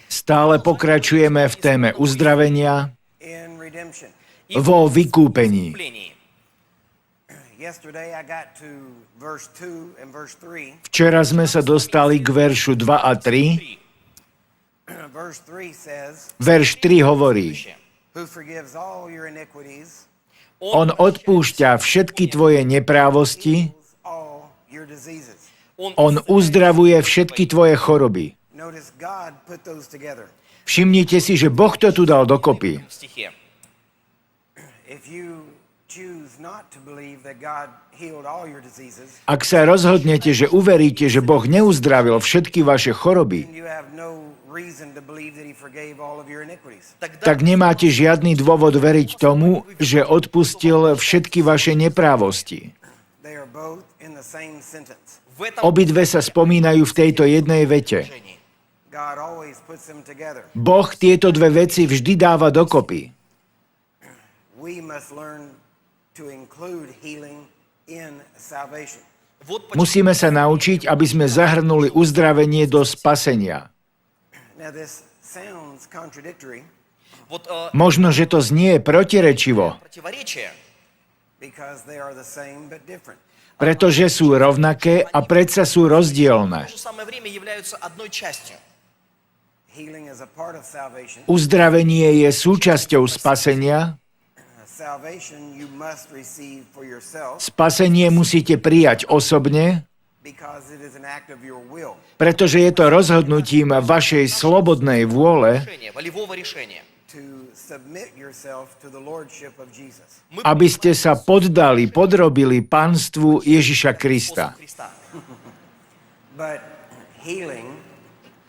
Stále pokračujeme v téme uzdravenia vo vykúpení. Včera sme sa dostali k veršu 2 a 3. Verš 3 hovorí: On odpúšťa všetky tvoje neprávosti, on uzdravuje všetky tvoje choroby. Všimnite si, že Boh to tu dal dokopy. Ak sa rozhodnete, že uveríte, že Boh neuzdravil všetky vaše choroby, tak nemáte žiadny dôvod veriť tomu, že odpustil všetky vaše neprávosti. Obidve sa spomínajú v tejto jednej vete. Boh tieto dve veci vždy dáva dokopy. Musíme sa naučiť, aby sme zahrnuli uzdravenie do spasenia. Možno, že to znie protirečivo, pretože sú rovnaké a predsa sú rozdielne. Uzdravenie je súčasťou spasenia. Spasenie musíte prijať osobne, pretože je to rozhodnutím vašej slobodnej vôle, aby ste sa podrobili pánstvu Ježiša Krista.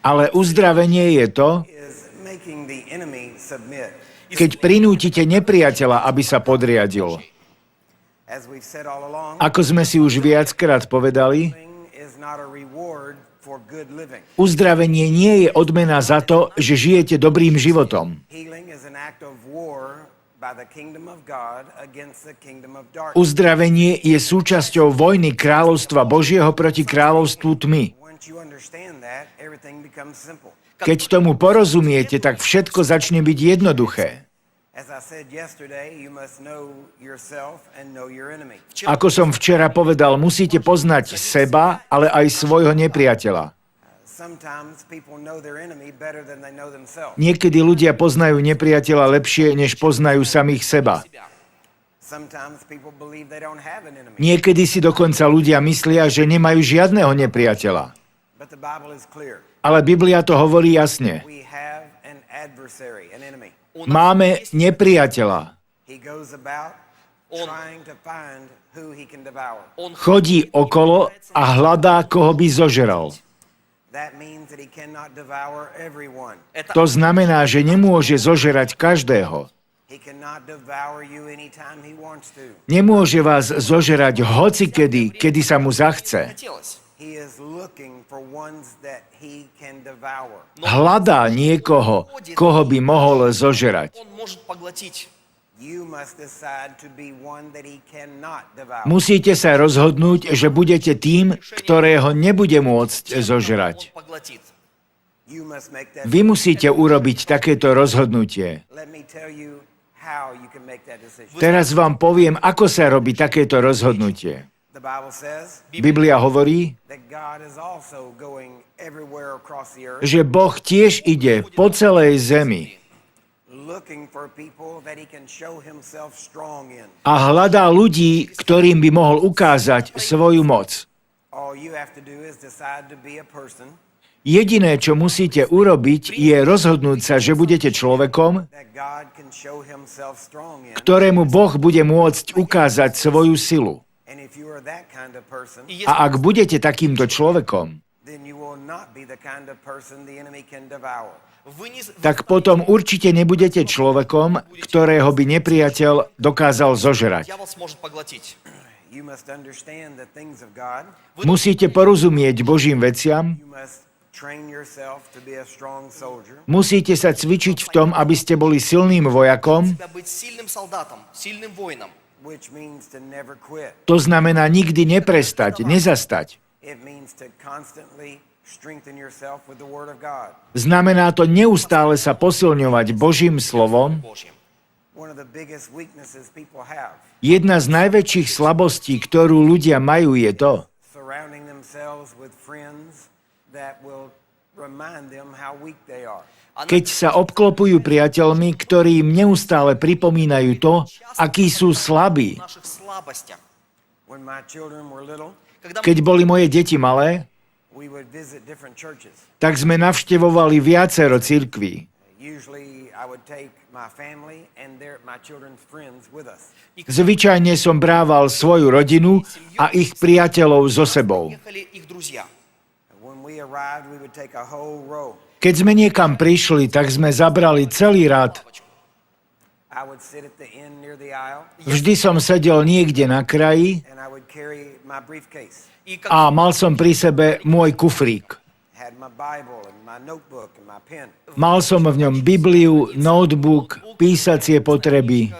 Ale uzdravenie je to, keď prinútite nepriateľa, aby sa podriadil. Ako sme si už viackrát povedali, uzdravenie nie je odmena za to, že žijete dobrým životom. Uzdravenie je súčasťou vojny kráľovstva Božieho proti kráľovstvu tmy. Keď tomu porozumiete, tak všetko začne byť jednoduché. Ako som včera povedal, musíte poznať seba, ale aj svojho nepriateľa. Niekedy ľudia poznajú nepriateľa lepšie, než poznajú samých seba. Niekedy si dokonca ľudia myslia, že nemajú žiadneho nepriateľa. Ale Biblia to hovorí jasne. Máme nepriateľa. Chodí okolo a hľadá, koho by zožeral. To znamená, že nemôže zožerať každého. Nemôže vás zožerať hocikedy, kedy sa mu zachce. Hľadá niekoho, koho by mohol zožerať. Musíte sa rozhodnúť, že budete tým, ktorého nebude môcť zožrať. Vy musíte urobiť takéto rozhodnutie. Teraz vám poviem, ako sa robí takéto rozhodnutie. Biblia hovorí, že Boh tiež ide po celej zemi a hľadá ľudí, ktorým by mohol ukázať svoju moc. Jediné, čo musíte urobiť, je rozhodnúť sa, že budete človekom, ktorému Boh bude môcť ukázať svoju silu. A ak budete takýmto človekom, tak potom určite nebudete človekom, ktorého by nepriateľ dokázal zožrať. Musíte porozumieť Božím veciam, musíte sa cvičiť v tom, aby ste boli silným vojakom. To znamená nikdy neprestať, nezastať. Znamená to neustále sa posilňovať Božím slovom. Jedna z najväčších slabostí, ktorú ľudia majú, je to, keď sa obklopujú priateľmi, ktorí im neustále pripomínajú to, akí sú slabí. Keď boli moje deti malé, tak sme navštevovali viacero cirkví. Zvyčajne som brával svoju rodinu a ich priateľov so sebou. Keď sme niekam prišli, tak sme zabrali celý rad. Vždy som sedel niekde na kraji a mal som pri sebe môj kufrík. Mal som v ňom Bibliu, notebook, písacie potreby.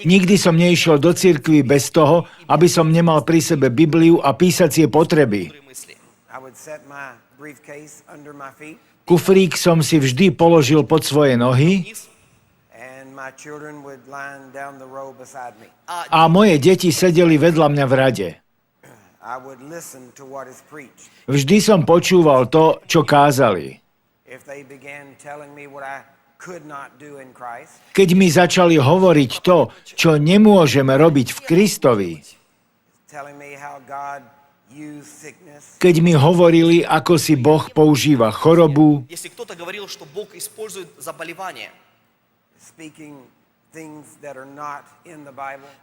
Nikdy som neišiel do cirkvi bez toho, aby som nemal pri sebe Bibliu a písacie potreby. Kufrík som si vždy položil pod svoje nohy a moje deti sedeli vedľa mňa v rade. Vždy som počúval to, čo kázali. Keď mi začali hovoriť to, čo nemôžeme robiť v Kristovi, keď mi hovorili, ako si Boh používa chorobu,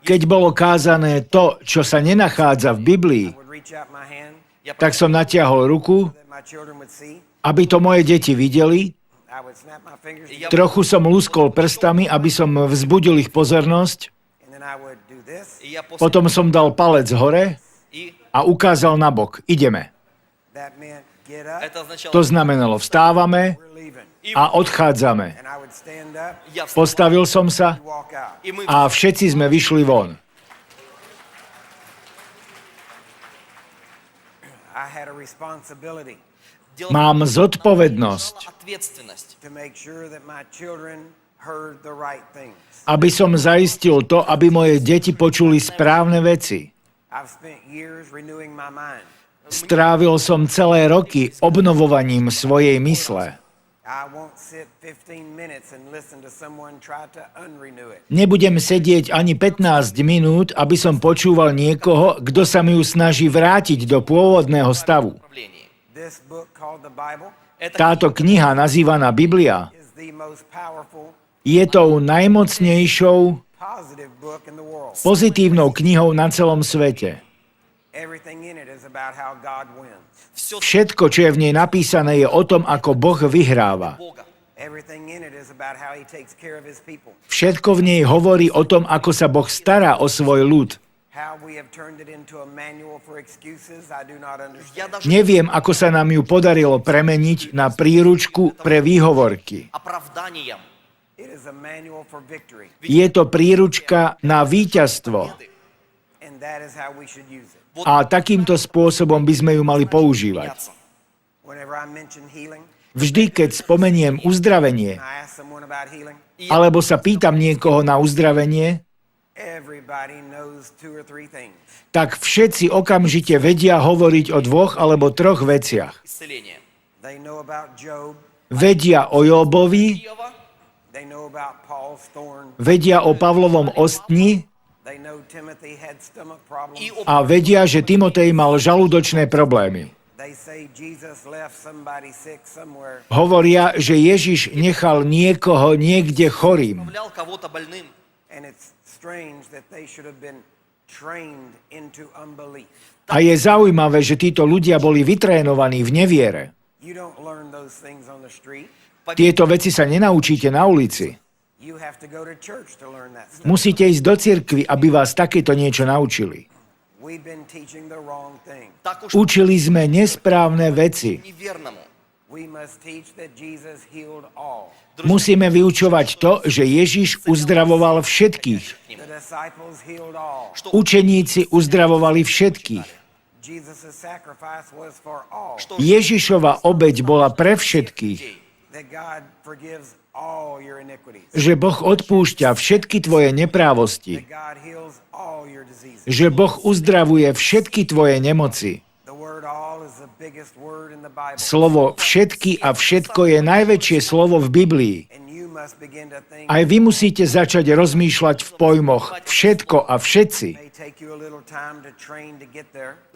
keď bolo kázané to, čo sa nenachádza v Biblii, tak som natiahol ruku, aby to moje deti videli. Trochu som lúskol prstami, aby som vzbudil ich pozornosť. Potom som dal palec hore a ukázal na bok. Ideme. To znamenalo, vstávame a odchádzame. Postavil som sa a všetci sme vyšli von. Mám zodpovednosť, aby som zaistil to, aby moje deti počuli správne veci. Strávil som celé roky obnovovaním svojej mysle. Nebudem sedieť ani 15 minút, aby som počúval niekoho, kto sa mi ju snaží vrátiť do pôvodného stavu. Táto kniha, nazývaná Biblia, je tou najmocnejšou pozitívnou knihou na celom svete. Všetko, čo je v nej napísané, je o tom, ako Boh vyhráva. Všetko v nej hovorí o tom, ako sa Boh stará o svoj ľud. Neviem, ako sa nám ju podarilo premeniť na príručku pre výhovorky. Je to príručka na víťazstvo. A takýmto spôsobom by sme ju mali používať. Vždy, keď spomeniem uzdravenie, alebo sa pýtam niekoho na uzdravenie, tak všetci okamžite vedia hovoriť o 2 alebo 3 veciach. Vedia o Jóbovi, vedia o Pavlovom ostni a vedia, že Timotej mal žalúdočné problémy. Hovoria, že Ježiš nechal niekoho niekde chorým. A je zaujímavé, že títo ľudia boli vytrénovaní v neviere. Tieto veci sa nenaučíte na ulici. Musíte ísť do cirkvi, aby vás takéto niečo naučili. Učili sme nesprávne veci. Musíme vyučovať to, že Ježiš uzdravoval všetkých. Učeníci uzdravovali všetkých. Ježišova obeť bola pre všetkých. Že Boh odpúšťa všetky tvoje neprávosti. Že Boh uzdravuje všetky tvoje nemoci. Slovo všetky a všetko je najväčšie slovo v Biblii. Aj vy musíte začať rozmýšľať v pojmoch všetko a všetci.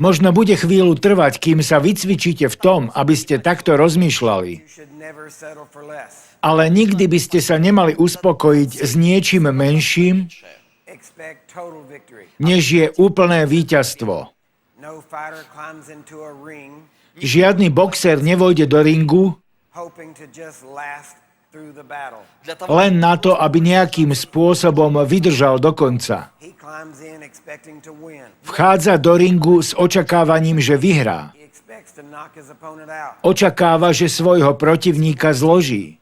Možno bude chvíľu trvať, kým sa vycvičíte v tom, aby ste takto rozmýšľali. Ale nikdy by ste sa nemali uspokojiť s niečím menším, než je úplné víťazstvo. Žiadny boxer nevojde do ringu len na to, aby nejakým spôsobom vydržal do konca. Vchádza do ringu s očakávaním, že vyhrá. Očakáva, že svojho protivníka zloží.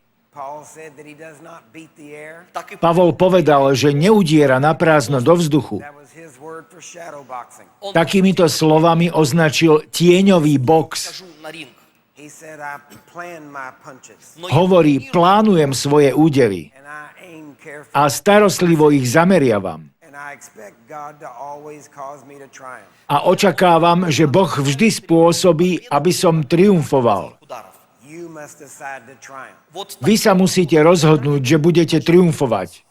Pavol povedal, že neudiera na prázdno do vzduchu. Takýmito slovami označil tieňový box. Hovorí, plánujem svoje údery a starostlivo ich zameriavam. A očakávam, že Boh vždy spôsobí, aby som triumfoval. Vy sa musíte rozhodnúť, že budete triumfovať.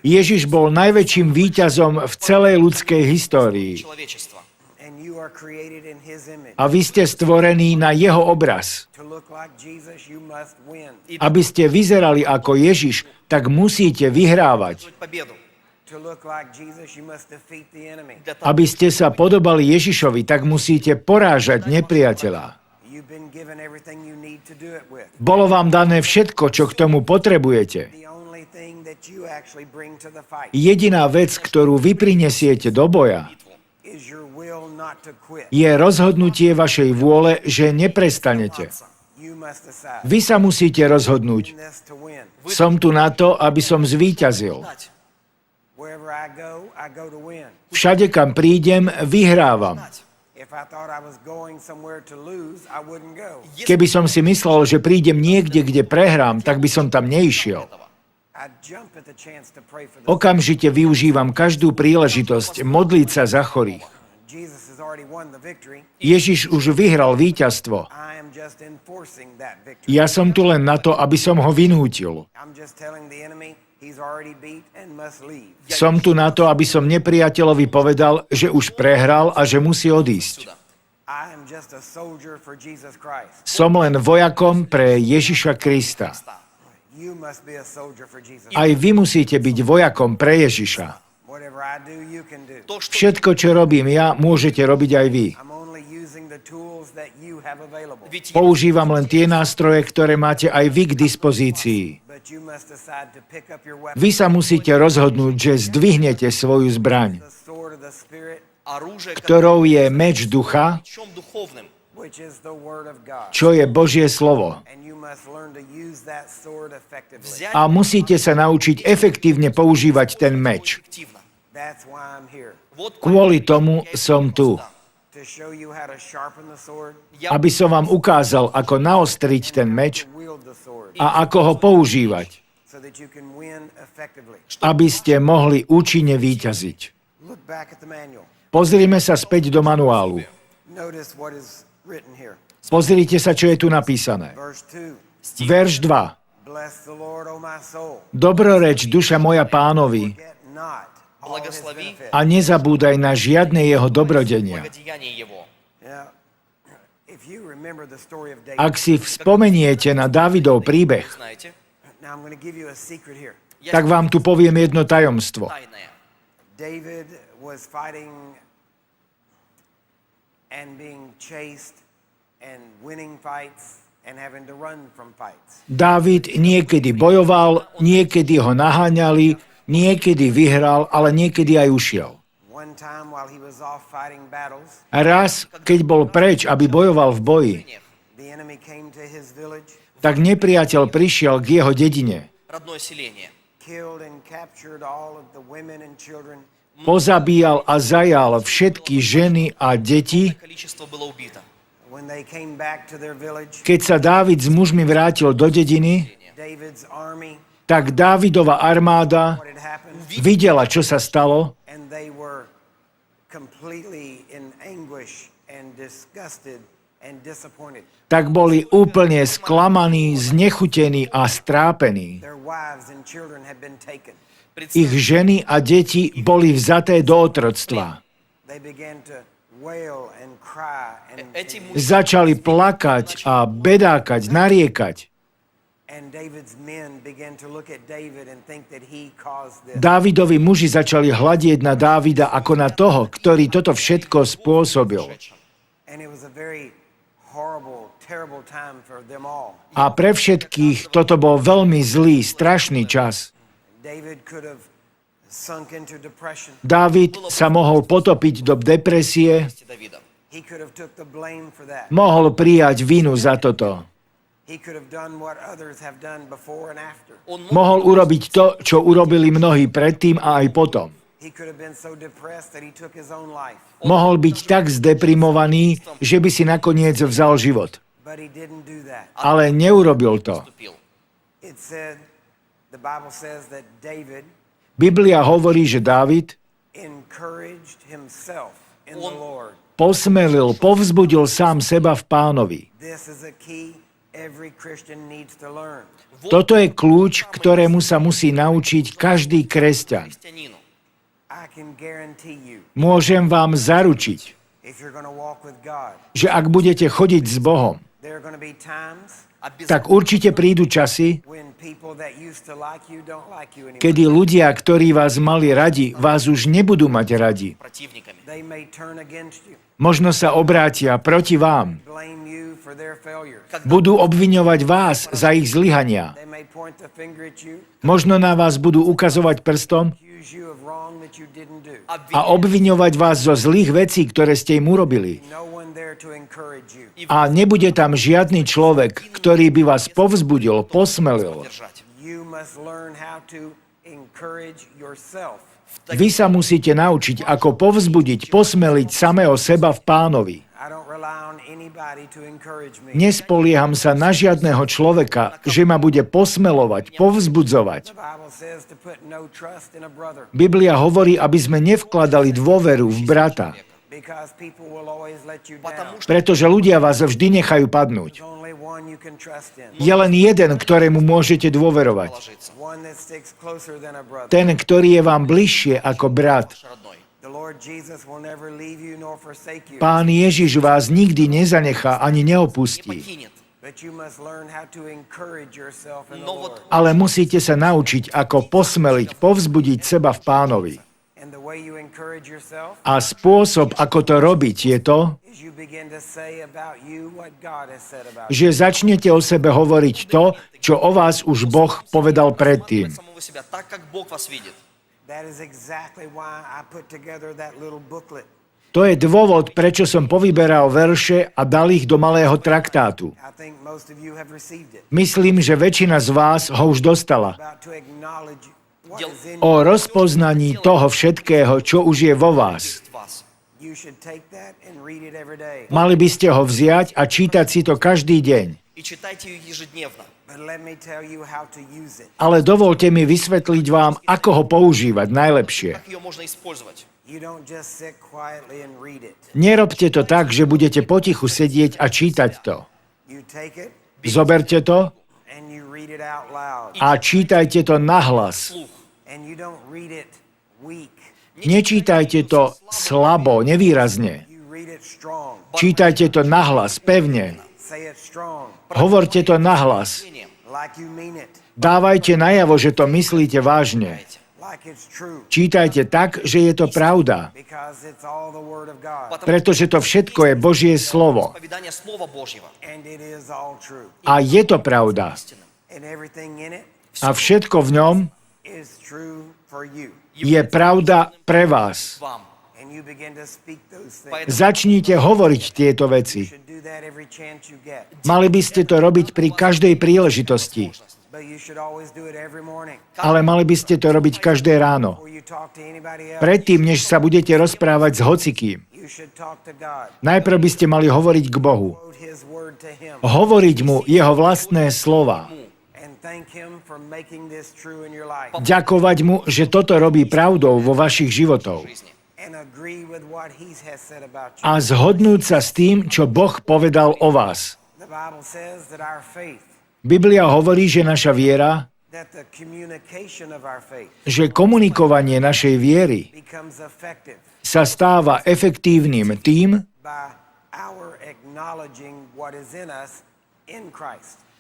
Ježiš bol najväčším víťazom v celej ľudskej histórii. A vy ste stvorení na jeho obraz. Aby ste vyzerali ako Ježiš, tak musíte vyhrávať. Aby ste sa podobali Ježišovi, tak musíte porážať nepriateľa. Bolo vám dané všetko, čo k tomu potrebujete. Jediná vec, ktorú vy prinesiete do boja, je rozhodnutie vašej vôle, že neprestanete. Vy sa musíte rozhodnúť. Som tu na to, aby som zvíťazil. Všade, kam prídem, vyhrávam. Keby som si myslel, že prídem niekde, kde prehrám, tak by som tam neišiel. Okamžite využívam každú príležitosť modliť sa za chorých. Ježiš už vyhral víťazstvo. Ja som tu len na to, aby som ho vynútil. Som tu na to, aby som nepriateľovi povedal, že už prehral a že musí odísť. Som len vojakom pre Ježiša Krista. Aj vy musíte byť vojakom pre Ježiša. Všetko, čo robím ja, môžete robiť aj vy. Používam len tie nástroje, ktoré máte aj vy k dispozícii. Vy sa musíte rozhodnúť, že zdvihnete svoju zbraň, ktorou je meč ducha, čo je Božie slovo. A musíte sa naučiť efektívne používať ten meč. Kvôli tomu som tu. Aby som vám ukázal, ako naostriť ten meč a ako ho používať, aby ste mohli účinne víťaziť. Pozrime sa späť do manuálu. Pozrite sa, čo je tu napísané. Verš 2. Dobroreč, duša moja Pánovi, a nezabúdaj na žiadne jeho dobrodenia. Ak si vzpomeniete na Dávidov príbeh, tak vám tu poviem jedno tajomstvo. Dávid niekedy bojoval, niekedy ho naháňali, niekedy vyhral, ale niekedy aj ušiel. Raz, keď bol preč, aby bojoval v boji, tak nepriateľ prišiel k jeho dedine. Pozabíjal a zajal všetky ženy a deti. Keď sa Dávid s mužmi vrátil do dediny, tak Dávidova armáda videla, čo sa stalo, tak boli úplne sklamaní, znechutení a strápení. Ich ženy a deti boli vzaté do otroctva. Začali plakať a bedákať, nariekať. Dávidovi muži začali hľadieť na Dávida ako na toho, ktorý toto všetko spôsobil. A pre všetkých toto bol veľmi zlý, strašný čas. Dávid sa mohol potopiť do depresie, mohol prijať vinu za toto. Mohol urobiť to, čo urobili mnohí predtým a aj potom. Mohol byť tak zdeprimovaný, že by si nakoniec vzal život. Ale neurobil to. Biblia hovorí, že Dávid posmelil, povzbudil sám seba v Pánovi. Toto je kľúč, ktorému sa musí naučiť každý kresťan. Môžem vám zaručiť, že ak budete chodiť s Bohom, tak určite prídu časy, kedy ľudia, ktorí vás mali radi, vás už nebudú mať radi. Možno sa obrátia proti vám. Budú obviňovať vás za ich zlyhania. Možno na vás budú ukazovať prstom a obviňovať vás zo zlých vecí, ktoré ste im urobili. A nebude tam žiadny človek, ktorý by vás povzbudil, posmelil. Vy sa musíte naučiť, ako povzbudiť, posmeliť samého seba v Pánovi. Nespolieham sa na žiadneho človeka, že ma bude posmelovať, povzbudzovať. Biblia hovorí, aby sme nevkladali dôveru v brata, pretože ľudia vás vždy nechajú padnúť. Je len jeden, ktorému môžete dôverovať. Ten, ktorý je vám bližšie ako brat. Pán Ježiš vás nikdy nezanechá ani neopustí. Ale musíte sa naučiť, ako posmeliť, povzbudiť seba v Pánovi. A spôsob, ako to robiť, je to, že začnete o sebe hovoriť to, čo o vás už Boh povedal predtým. To je dôvod, prečo som povyberal verše a dal ich do malého traktátu. Myslím, že väčšina z vás ho už dostala. O rozpoznaní toho všetkého, čo už je vo vás. Mali by ste ho vziať a čítať si to každý deň. Ale dovolte mi vysvetliť vám, ako ho používať najlepšie. Nerobte to tak, že budete potichu sedieť a čítať to. Zoberte to a čítajte to nahlas. Nečítajte to slabo, nevýrazne. Čítajte to nahlas, pevne. Hovorte to nahlas. Dávajte najavo, že to myslíte vážne. Čítajte tak, že je to pravda. Pretože to všetko je Božie slovo. A je to pravda. A všetko v ňom je pravda pre vás. Začnite hovoriť tieto veci. Mali by ste to robiť pri každej príležitosti. Ale mali by ste to robiť každé ráno. Predtým, než sa budete rozprávať s hocikým. Najprv by ste mali hovoriť k Bohu. Hovoriť mu jeho vlastné slova. Ďakovať mu, že toto robí pravdou vo vašich životoch. A zhodnúť sa s tým, čo Boh povedal o vás. Biblia hovorí, že naša viera, že komunikovanie našej viery sa stáva efektívnym tým,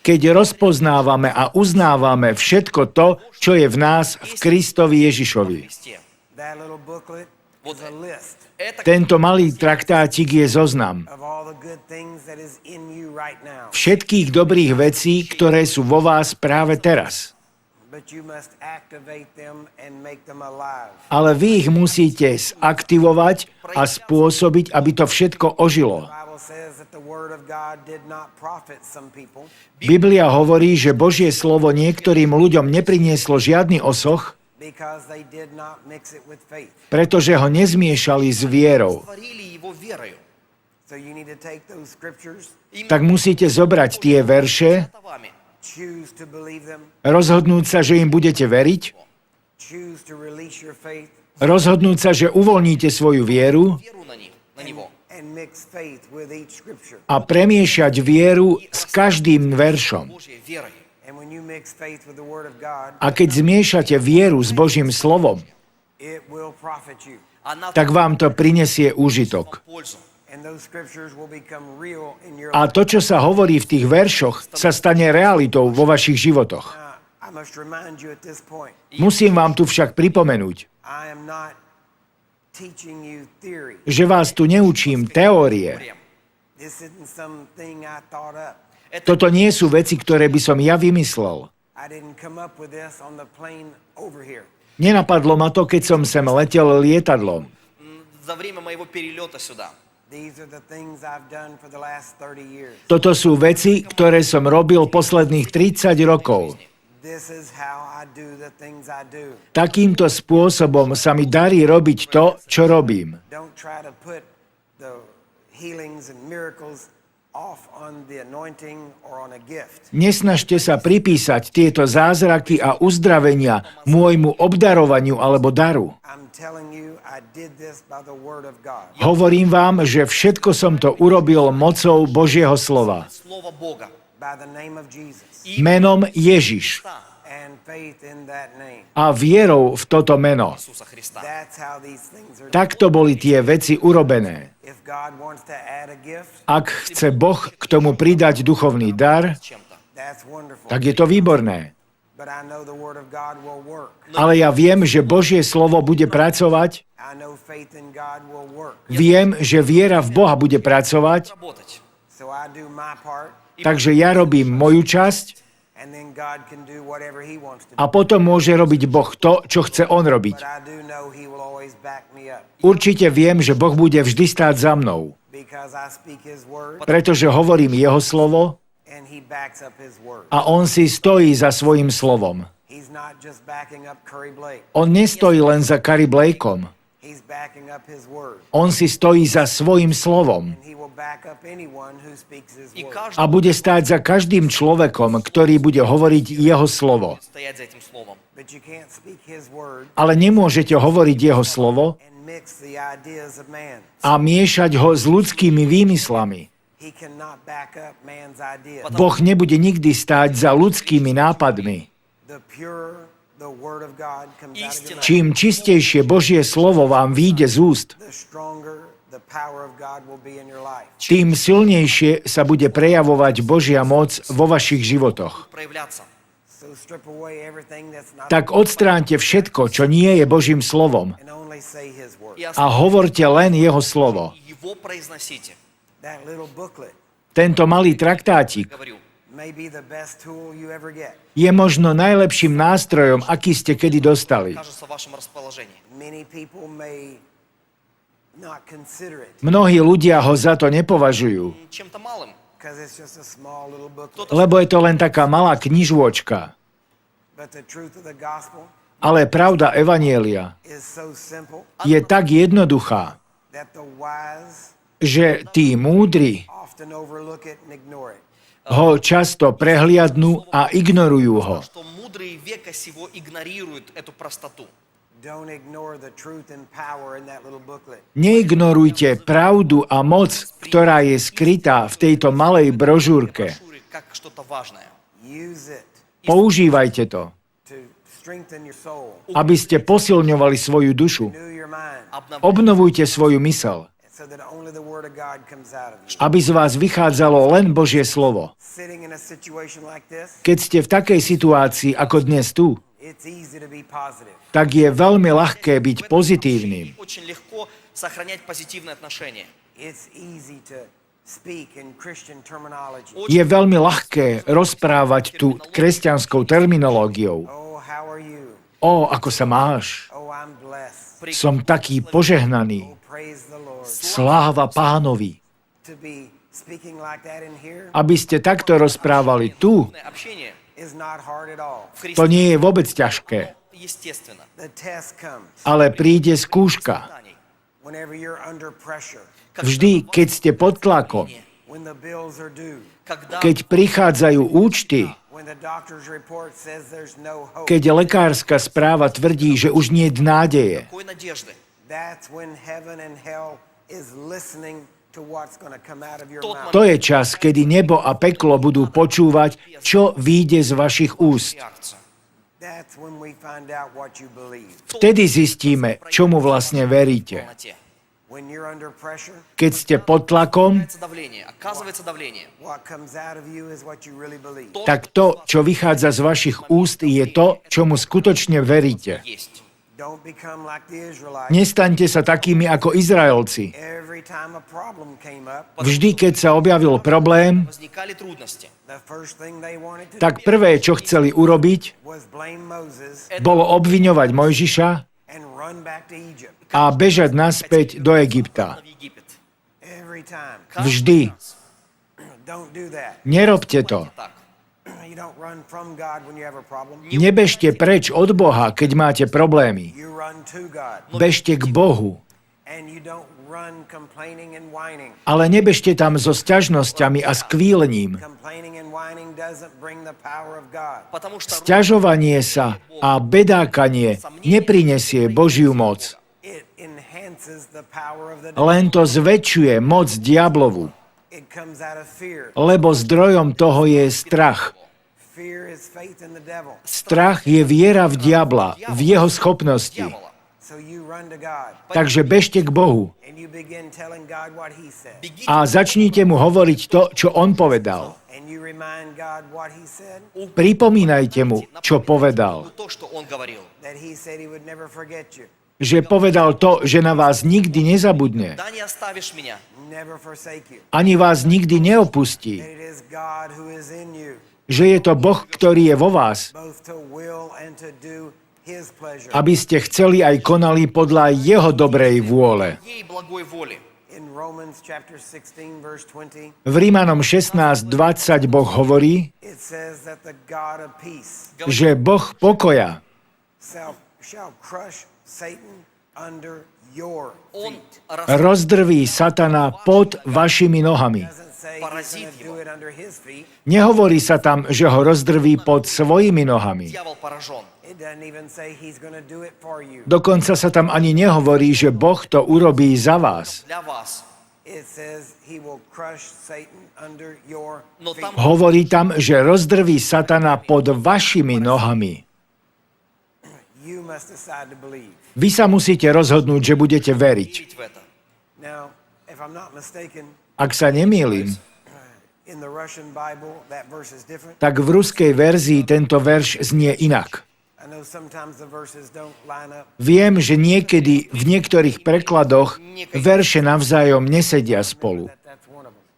keď rozpoznávame a uznávame všetko to, čo je v nás v Kristovi Ježišovi. Tento malý traktátik je zoznam všetkých dobrých vecí, ktoré sú vo vás práve teraz. Ale vy ich musíte zaktivovať a spôsobiť, aby to všetko ožilo. Biblia hovorí, že Božie slovo niektorým ľuďom neprinieslo žiadny osoch, pretože ho nezmiešali s vierou. Tak musíte zobrať tie verše, rozhodnúť sa, že im budete veriť, rozhodnúť sa, že uvoľníte svoju vieru a premiešať vieru s každým veršom. A keď zmiešate vieru s Božím slovom, tak vám to prinesie úžitok. A to, čo sa hovorí v tých veršoch, sa stane realitou vo vašich životoch. Musím vám tu však pripomenúť, že vás tu neučím teórie. Toto nie sú veci, ktoré by som ja vymyslel. Nenapadlo ma to, keď som sem letel lietadlom. Toto sú veci, ktoré som robil posledných 30 rokov. Takýmto spôsobom sa mi darí robiť to, čo robím. Nesnažte sa pripísať tieto zázraky a uzdravenia môjmu obdarovaniu alebo daru. Hovorím vám, že všetko som to urobil mocou Božieho slova. Menom Ježiš. A vierou v toto meno. Takto boli tie veci urobené. Ak chce Boh k tomu pridať duchovný dar, tak je to výborné. Ale ja viem, že Božie slovo bude pracovať. Viem, že viera v Boha bude pracovať. Takže ja robím moju časť a potom môže robiť Boh to, čo chce on robiť. Určite viem, že Boh bude vždy stáť za mnou, pretože hovorím jeho slovo a on si stojí za svojím slovom. On nestojí len za Curry Blakeom. On si stojí za svojím slovom a bude stáť za každým človekom, ktorý bude hovoriť jeho slovo. Ale nemôžete hovoriť jeho slovo a miešať ho s ľudskými výmyslami. Boh nebude nikdy stáť za ľudskými nápadmi. Čím čistejšie Božie slovo vám vyjde z úst, tým silnejšie sa bude prejavovať Božia moc vo vašich životoch. Tak odstráňte všetko, čo nie je Božím slovom a hovorte len jeho slovo. Tento malý traktátik je možno najlepším nástrojom, aký ste kedy dostali. Mnohí ľudia ho za to nepovažujú, чем-то малым. lebo je to len taká malá knižôčka. Ale pravda evanjelia je tak jednoduchá, že tí múdri ho často prehliadnú a ignorujú ho. Что мудрые века сего игнорируют эту простоту. Neignorujte pravdu a moc, ktorá je skrytá v tejto malej brožúrke. Как что-то важное. Používajte to, aby ste posilňovali svoju dušu. Obnovujte svoju mysel, aby z vás vychádzalo len Božie slovo. Keď ste v takej situácii ako dnes tu, tak je veľmi ľahké byť pozitívnym. Очень легко сохранять позитивные отношения. Je veľmi ľahké rozprávať tu kresťanskou terminológiou. Ako sa máš? Som taký požehnaný. Sláva Pánovi. Aby ste takto rozprávali tu, Общение to nie je vôbec ťažké. естественно. Ale príde skúška. Vždy, keď ste pod tlakom, Когда keď prichádzajú účty, keď lekárska správa tvrdí, že už nie je nádeje, какой надежды? to je čas, kedy nebo a peklo budú počúvať, čo vyjde z vašich úst. Реакция. Vtedy zistíme, čomu vlastne veríte. Полноте. Keď ste pod tlakom, Оказывается давление. tak to, čo vychádza z vašich úst, je to, čomu skutočne veríte. Есть. Nestaňte sa takými ako Izraelci. Vždy, keď sa objavil problém, Возникали трудности. tak prvé, čo chceli urobiť, bolo obviňovať Mojžiša a bežať naspäť do Egypta. В Египет. Vždy. Nerobte to. Так. Nebežte preč od Boha, keď máte problémy. Bežte k Bohu. Ale nebežte tam so sťažnosťami a skvílením. Потому что Sťažovanie sa a bedákanie neprinesie Božiu moc. Len to zväčšuje moc diablovu, lebo zdrojom toho je strach. Strach je viera v diabla, v jeho schopnosti. дьявола. Takže bežte k Bohu Бегите a začnite mu hovoriť to, čo on povedal. Pripomínajte mu, čo povedal. то, что он говорил. Že povedal to, že na vás nikdy nezabudne, Да не оставишь меня. ani vás nikdy neopustí, že je to Boh, ktorý je vo vás, aby ste chceli aj konali podľa jeho dobrej vôle. Ей благой воли. V Rímanom 16:20 Boh hovorí, že Boh pokoja Он rozdrví satana pod vašimi nohami. поразит его. Nehovorí sa tam, že ho rozdrví pod svojimi nohami. Дьявол поражен. Dokonca sa tam ani nehovorí, že Boh to urobí za vás. Для вас. Но там Hovorí tam, že rozdrví satana pod vašimi nohami. Vy sa musíte rozhodnúť, že budete veriť. верить в это. Ak sa nemýlim, tak v ruskej verzii tento verš znie inak. Viem, že niekedy v niektorých prekladoch verše navzájom nesedia spolu.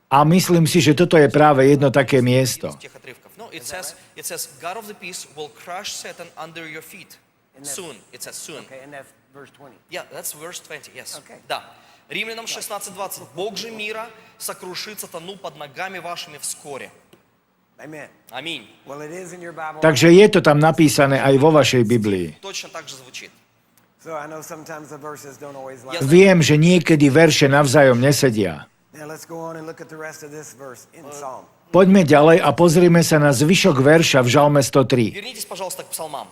A myslím si, že toto je práve jedno také miesto. Тех отрывков. No, it says, God of the peace will crush Satan under your feet. Soon, it says soon. Okay, and that's verse 20. Yeah, that's verse 20, yes. Okay. Да. Римлянам 16:20. Бог же мира сокрушит сатану под ногами вашими вскоре. Amen. Аминь. Well, it is in your Bible. Takže je to tam napísané aj vo vašej Biblii. Точно так же звучит. So I know sometimes the verses don't always line. Я знаю, Viem, že niekedy verše navzájom nesedia. Now let's go on and look at the rest of this verse in Psalm. Poďme ďalej a pozrime sa na zvyšok verša v Žalme 103. вернитесь, пожалуйста, к псалмам.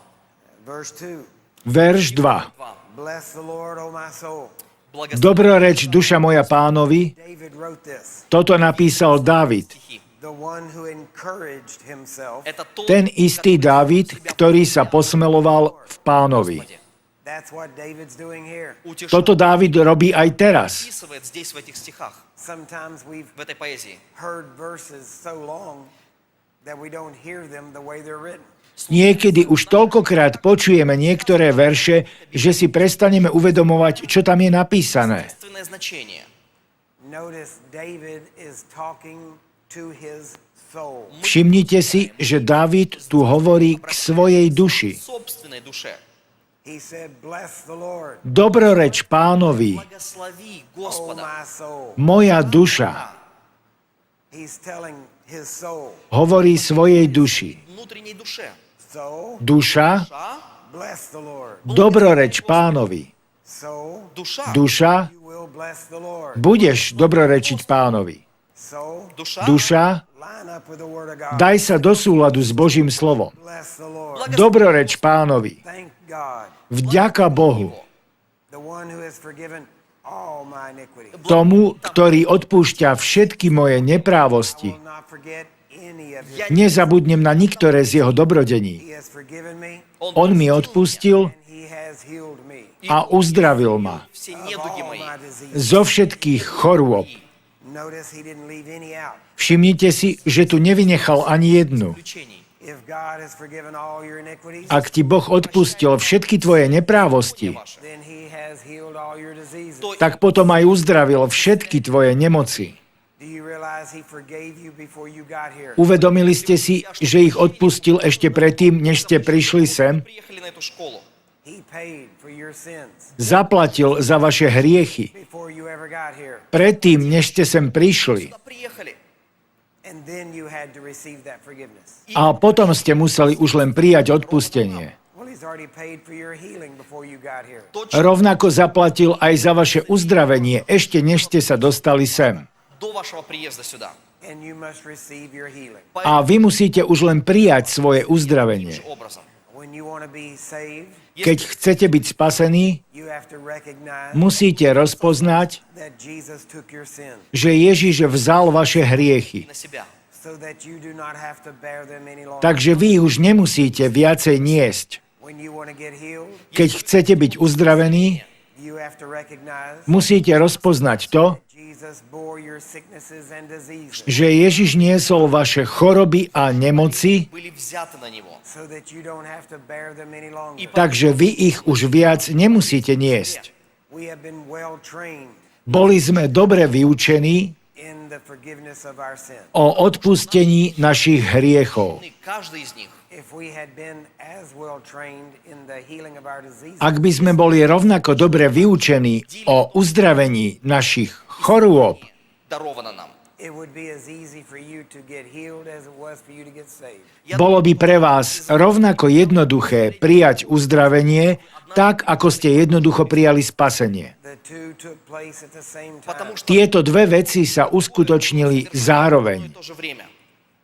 Verse 2. Verš 2. 2. Bless the Lord, O my soul. Благослови Dobroreč duša moja Pánovi, David wrote this. toto napísal Dávid. стихи. The one who encouraged himself. Это тот, Ten istý Dávid, ktorý sa posmeloval v Pánovi. That's what David's doing here. утешает, Toto Dávid robí aj teraz. описывает здесь, в этих стихах, Sometimes we've в этой поэзии. heard verses so long that we don't hear them the way they're written. Niekedy už toľkokrát počujeme niektoré verše, že si prestaneme uvedomovať, čo tam je napísané. Естественное значение. Notice David is talking to his soul. Všimnite si, že Dávid tu hovorí k svojej duši. Собственной душе. He said, bless the Lord, Dobroreč Pánovi, Благослови O Господа. my soul. moja duša, He's telling his soul. hovorí svojej duši. Внутренней душе. Soul, Duša, Душа, bless the Lord. dobroreč Pánovi. Soul, душа, Duša, you will bless the Lord. budeš dobrorečiť Pánovi. Soul, душа, Duša, line up with the word of God. daj sa do súladu s Božím slovom. Bless the Lord. Dobroreč Pánovi. Thank God, Vďaka Bohu, the one who has forgiven all my iniquity. tomu, ktorý odpúšťa všetky moje I neprávosti. will not forget any of his. Nezabudnem na niektoré z jeho dobrodení. He has forgiven me On mi odpustil and he has healed me a uzdravil ma все of недуги all мои. my diseases. zo všetkých chorôb. Notice he didn't leave any out. Všimnite si, že tu nevynechal ani jednu. Исключений. If God has forgiven all your iniquities, Ak ti Boh odpustil všetky tvoje neprávosti, Ваши. then he has healed all your diseases. То tak potom aj uzdravil všetky tvoje nemoci. Do you realize he forgave you before you got here? Uvedomili ste si, že ich odpustil ešte predtým, než ste prišli sem? приехали на эту школу. He paid for your sins Zaplatil za vaše hriechy. before you ever got here. Predtým, než ste sem prišli. Сюда приехали. And then you had to receive that forgiveness. A potom ste museli už len prijať odpustenie. Well, he's already paid for your healing before you got here. Точно Rovnako zaplatil aj za vaše uzdravenie, ešte než ste sa dostali sem. до вашего приезда сюда. And you must receive your healing. A vy musíte už len prijať svoje uzdravenie. Таким же образом. When you want to be saved, Keď chcete byť spasení, you have to recognize musíte rozpoznať, that Jesus took your sin že Ježiš vzal vaše hriechy. На себя. so that you do not have to bear them any longer. Takže vy ich už nemusíte viacej niesť. When you want to get healed, Keď chcete byť uzdravení, you have to recognize musíte rozpoznať to, Jesus bore your sicknesses and diseases že Ježiš niesol vaše choroby a nemoci, Были взяты на него. so that you don't have to bear them any longer. takže vy ich už viac nemusíte niesť. We have been well trained Boli sme dobre vyučení in the forgiveness of our sin. o odpustení našich hriechov. Каждый из них. If we had been as well trained in the healing of our diseases, Ak by sme boli rovnako dobre vyučení o uzdravení našich chorôb, Даровано нам. it would be as easy for you to get healed as it was for you to get saved. bolo by pre vás rovnako jednoduché prijať uzdravenie, tak ako ste jednoducho prijali spasenie. The two took place at the same time. Потому что Tieto dve veci sa uskutočnili zároveň. в то же время.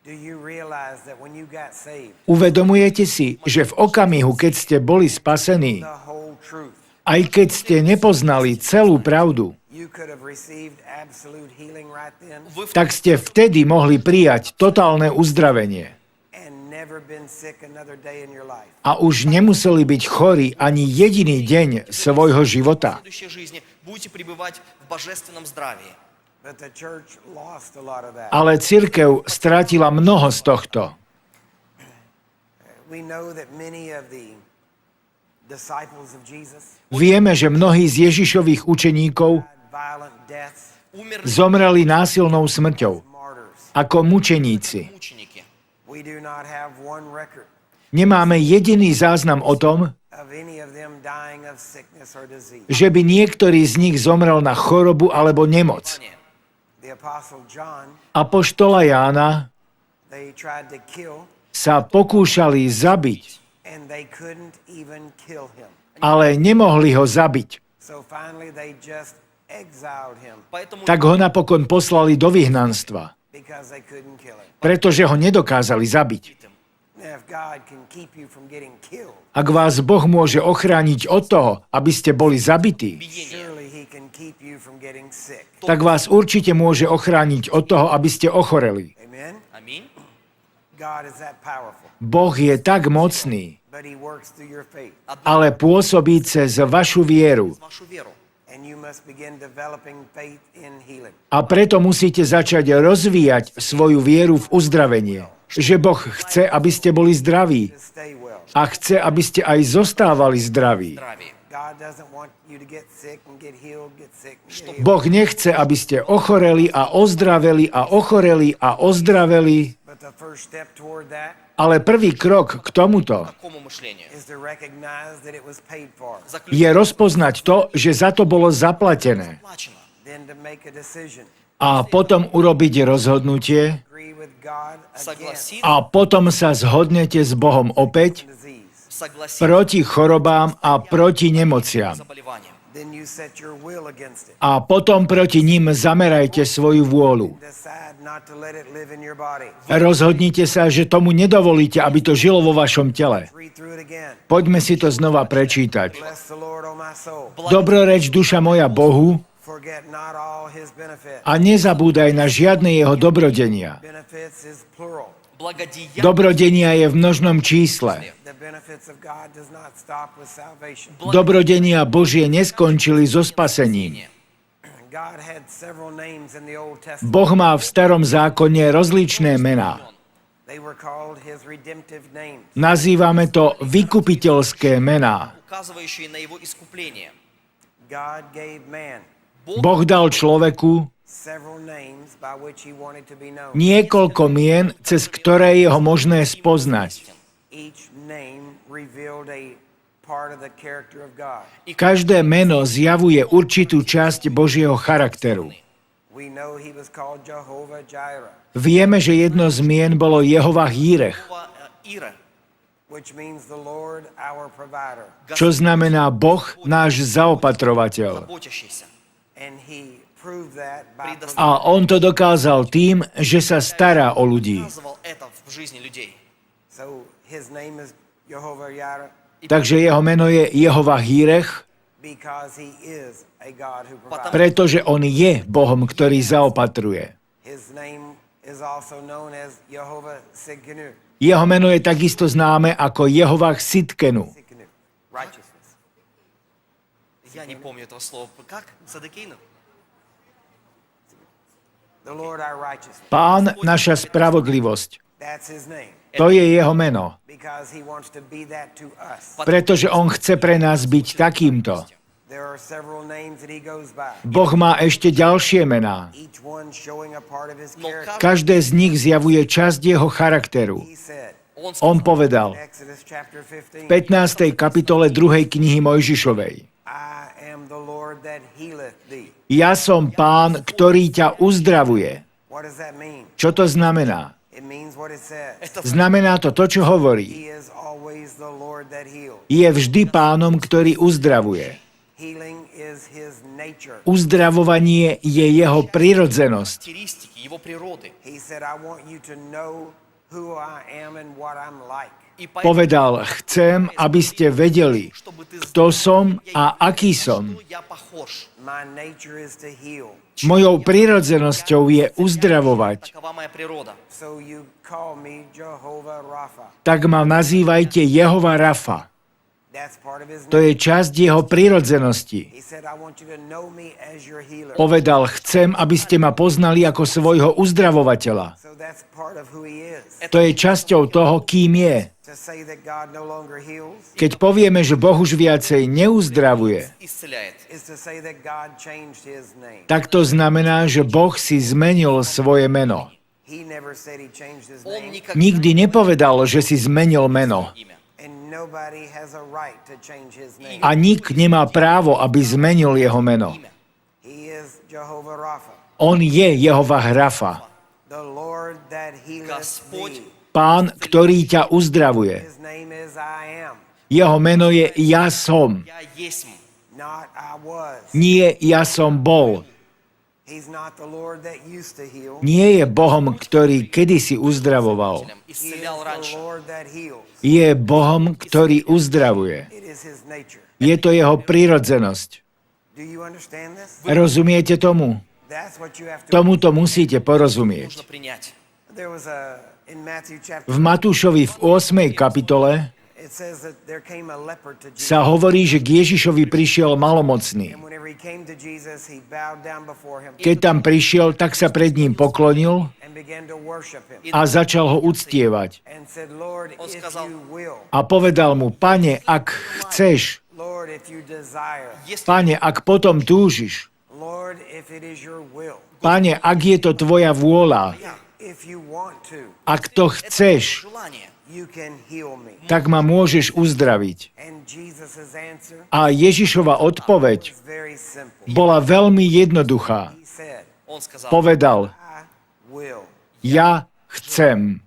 Do you realize that when you got saved, Uvedomujete si, že v okamihu, keď ste boli spasení, the whole truth, aj keď ste nepoznali celú pravdu, you could have received absolute healing right then Вы в tak ste vtedy mohli prijať totálne uzdravenie. and never been sick another day in your life. A už nemuseli byť chorí ani jediný deň svojho života. следующей жизни будете пребывать в божественном здравии. But the church lost a lot of that. Ale cirkev strátila mnoho z tohto. We know that many of the disciples of Jesus Vieme, že mnohí z Ježišových učeníkov had violent deaths, Умерли zomreli násilnou smrťou, martyrs. ako mučeníci. мученики. We do not have one record Nemáme jediný záznam o tom, of any of them dying of sickness or disease. že by niektorý z nich zomrel na chorobu alebo nemoc. The apostle John, Apoštola Jána they tried to kill sa pokúšali zabiť, and they couldn't even kill him. ale nemohli ho zabiť. So finally they just exiled him Поэтому Tak ho napokon poslali do vyhnanstva, because they couldn't kill him. pretože ho nedokázali zabiť. Now, if God can keep you from getting killed, Ak vás Boh môže ochrániť od toho, aby ste boli zabití, surely he can keep you from getting sick. tak vás určite môže ochrániť od toho, aby ste ochoreli. Amen? Аминь. God is that powerful, Boh je tak mocný, but he works through your faith. ale pôsobí cez vašu vieru. Вашу веру. And you must begin developing faith in healing. A preto musíte začať rozvíjať svoju vieru v uzdravenie. Že Boh chce, aby ste boli zdraví To stay well. a chce, aby ste aj zostávali zdraví. Здравие. God doesn't want you to get sick and get healed, get sick and get healed. Boh nechce, aby ste ochoreli a ozdraveli a ochoreli a ozdraveli, But the first step toward that ale prvý krok k tomuto Такому мышлению. is to recognize that it was paid for. je rozpoznať to, že za to bolo zaplatené. Заплачено. Then to make a decision. A potom urobiť rozhodnutie Agree with God against Согласиться, a potom sa zhodnete s Bohom opäť disease. согласиться proti chorobám a proti nemociam. с заболеванием. Then you set your will against it. A potom proti ním zamerajte svoju vôľu. Decide not to let it live in your body. Rozhodnite sa, že tomu nedovolíte, aby to žilo vo vašom tele. Read through it again. Poďme si to znova prečítať. Bless the Lord, O my soul. Dobroreč duša moja Bohu Forget not all his benefits. a nezabúdaj na žiadne jeho dobrodenia. Benefits is plural. Благодеяние. Dobrodenia je v množnom čísle. The benefits of God does not stop with salvation. Dobrodenia Božie neskončili so spasením. God had several names in the Old Testament. Boh má v starom zákone rozličné mená. They were called his redemptive names. Nazývame to vykupiteľské mená. Указывающие на его искупление. God gave man Boh dal človeku several names by which he wanted to be known. niekoľko mien, cez ktoré je ho možné spoznať. Each name revealed a part of the character of God. Každé meno zjavuje určitú časť Božieho charakteru. We know he was called Jehovah Jireh, Vieme, že jedno z mien bolo Jehova Jírech, Ира. which means the Lord our provider. čo znamená Boh, náš zaopatrovateľ. Заботящийся. And he proved that by A on to dokázal tým, že sa stará o ľudí. Показывал это в жизни людей. So his name is Jehovah Jireh Takže jeho meno je Jehova Jírech, because he is a God who provides. pretože on je Bohom, ktorý zaopatruje. His name is also known as Jehovah Sidkenu. Jeho meno je takisto známe ako Jehova Sitkenu. Sidkenu, righteousness. Я не помню этого слова. Как? Садыкейну? The Lord our righteousness. Pán, naša spravodlivosť. That's his name To je jeho meno, because he wants to be that to us. pretože on chce pre nás byť takýmto. There are several names that he goes by, Boh má ešte ďalšie mená. each one showing a part of his character. Každé z nich zjavuje časť jeho charakteru. He said On povedal in Exodus chapter v 15, 15. kapitole 2. knihy Mojžišovej. I am the Lord that healeth thee. Ja som Pán, ktorý ťa uzdravuje. What does that mean? Čo to znamená? It means what it says. Znamená to, čo hovorí. He is always the Lord that heals. Je vždy Pánom, ktorý uzdravuje. Healing is his nature. Uzdravovanie je jeho prirodzenosť. Характеристики его природы. He said, I want you to know who I am and what I'm like. И поэтому, Povedal, chcem, aby ste vedeli, чтобы ты kto знал, som я a aký som. что я похож. My nature is to heal. Mojou prirodzenosťou je uzdravovať. Такова моя природа. So you call me Jehovah Rapha. Tak ma nazývajte Jehova Rafa. That's part of his To name. je časť jeho prirodzenosti. He said, I want you to know me as your healer. Povedal, chcem, aby ste ma poznali ako svojho uzdravovateľa. So that's part of who he is. To je časťou toho, kým je. To say that God no longer heals Keď povieme, že Boh už viacej neuzdravuje, Исцеляет. is to say that God changed his name. tak to znamená, že Boh si zmenil svoje meno. He never said he changed his Он name. никогда Nikdy nepovedal, že si zmenil meno. имя. And nobody has a right to change his name. A nik nemá právo, aby zmenil jeho meno. имя. He is Jehovah Rapha, On je Jehova Rafa, the Lord that healeth Господь, thee. Pán, ktorý ťa uzdravuje. His name is I am, Jeho meno je Ja som, я есть. not I was. nie Ja som bol. He's not the Lord that used to heal. Nie je Bohom, ktorý kedysi uzdravoval. He is Исцелял the раньше. Lord that heals. Je Bohom, ktorý uzdravuje. It is his nature. Je to jeho prírodzenosť. Do you understand this? Rozumiete tomu? That's what you have to. Tomuto musíte porozumieť. Нужно принять. There was in Matthew chapter, V Matúšovi v 8. kapitole it says that there came a leper to Jesus. sa hovorí, že k Ježišovi prišiel malomocný. And whenever he came to Jesus, he bowed down before him Keď tam prišiel, tak sa pred ním poklonil and began to worship him a začal ho uctievať. and said, Lord, On if сказал, you will, A povedal mu, Pane, ak chceš, Lord, if you desire, Если Pane, ak potom túžiš, Lord, if it is your will, Pane, ak je to tvoja vôľa, if you want to, ak to chceš, желание, you can heal me. tak ma môžeš uzdraviť. And Jesus' answer A Ježišova odpoveď was very simple. bola veľmi jednoduchá. He said, он сказал, Povedal, I will. ja chcem.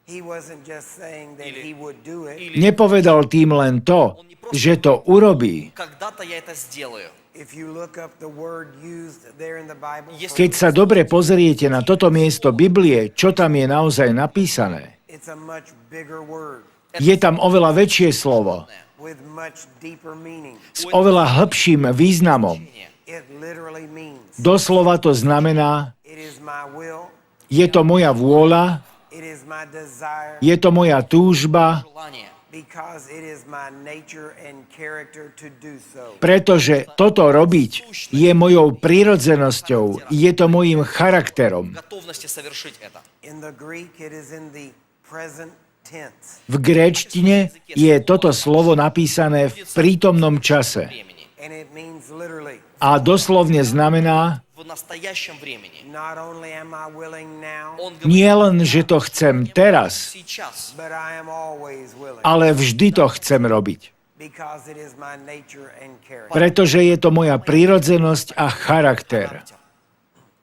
He wasn't just saying that he would do it. Nepovedal tým len to, že to urobí. когда-то я это сделаю. If you look up the word used there in the Bible, Keď sa dobre pozriete na toto miesto Biblie, čo tam je naozaj napísané, it's a much bigger word je tam oveľa väčšie slovo with much deeper meaning. s oveľa hĺbším významom. It literally means Doslova to znamená, it is my will, je to moja vôľa, it is my desire, je to moja túžba, Желание. because it is my nature and character to do so. pretože toto robiť je mojou prírodzenosťou, je to mojím charakterom. Готовности совершить это. In the Greek, it is in the present tense, V gréčtine je toto slovo napísané v prítomnom čase Времени. and it means literally, a doslovne znamená, В настоящем времени. not only am I willing now, Он nie говорит len, že to chcem teraz, сейчас, but I am always willing, ale vždy to chcem robiť. because it is my nature and character. Pretože je to moja prírodzenosť a charakter.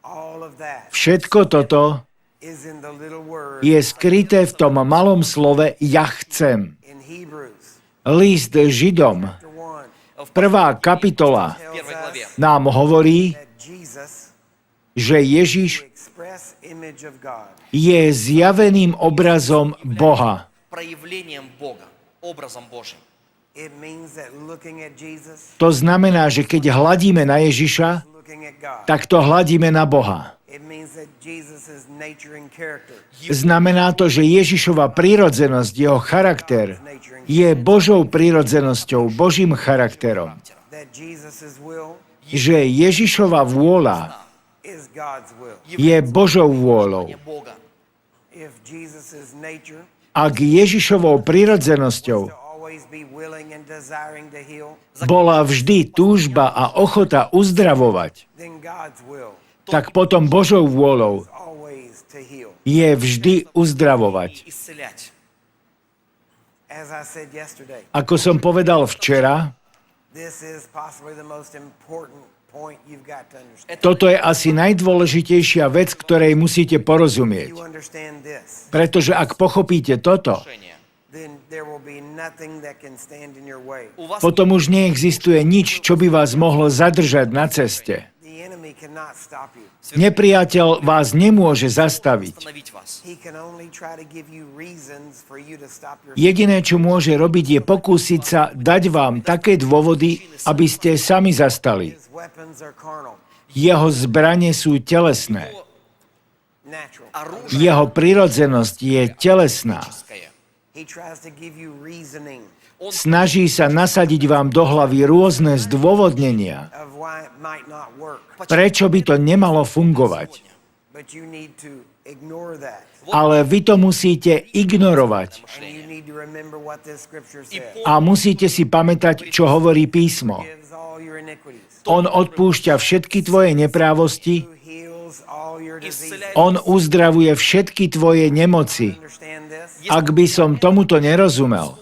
All of that Všetko toto is in the little word je skryté v tom malom slove ja chcem. in Hebrews. List Židom, Chapter 1 в 1. kapitola, tells первой главе. us nám hovorí, that Jesus, že Ježiš the express image of God, je zjaveným obrazom Boha. Проявлением Бога, образом Божьим. it means that looking at Jesus, To znamená, že keď hladíme na Ježiša, looking at God. tak to hladíme na Boha. It means that Jesus' nature and character, Znamená to, že Ježišova prírodzenosť, jeho charakter, je Božou prírodzenosťou, Božím charakterom. that Jesus' will Že Ježišova vôľa is God's will. je Božou vôľou. Не Бога. If Jesus' nature Ak Ježišovou prírodzenosťou to always be willing and desiring to heal, bola vždy túžba a ochota uzdravovať, then God's will tak potom Božou vôľou is always to heal. je vždy uzdravovať. Исцелять. As I said yesterday, Ako som povedal včera, this is possibly the most important point you've got to understand. toto je asi najdôležitejšia vec, ktorej musíte If porozumieť. you understand this, Pretože ak pochopíte toto, Решение. then there will be nothing that can stand in your way. У вас potom už neexistuje nič, čo by vás mohlo zadržať na ceste. The enemy cannot stop you. Nepriateľ vás nemôže zastaviť. остановить вас. He can only try to give you reasons for you to stop yourself. Jediné, čo môže robiť, je pokúsiť sa dať vám také dôvody, aby ste sami zastali. His weapons are carnal, Jeho zbranie sú telesné. natural. Оружие Jeho prirodzenosť je telesná. физическое. He tries to give you reasoning Snaží sa nasadiť vám do hlavy rôzne zdôvodnenia, of why it might not work, prečo by to nemalo fungovať. but you need to ignore that. Ale vy to musíte ignorovať And you need to remember what this scripture says. a musíte si pamätať, čo hovorí písmo. Gives all your iniquities. On odpúšťa všetky tvoje neprávosti, Who heals all your diseases. on uzdravuje všetky tvoje nemoci. Understand this? Ak by som tomuto nerozumel,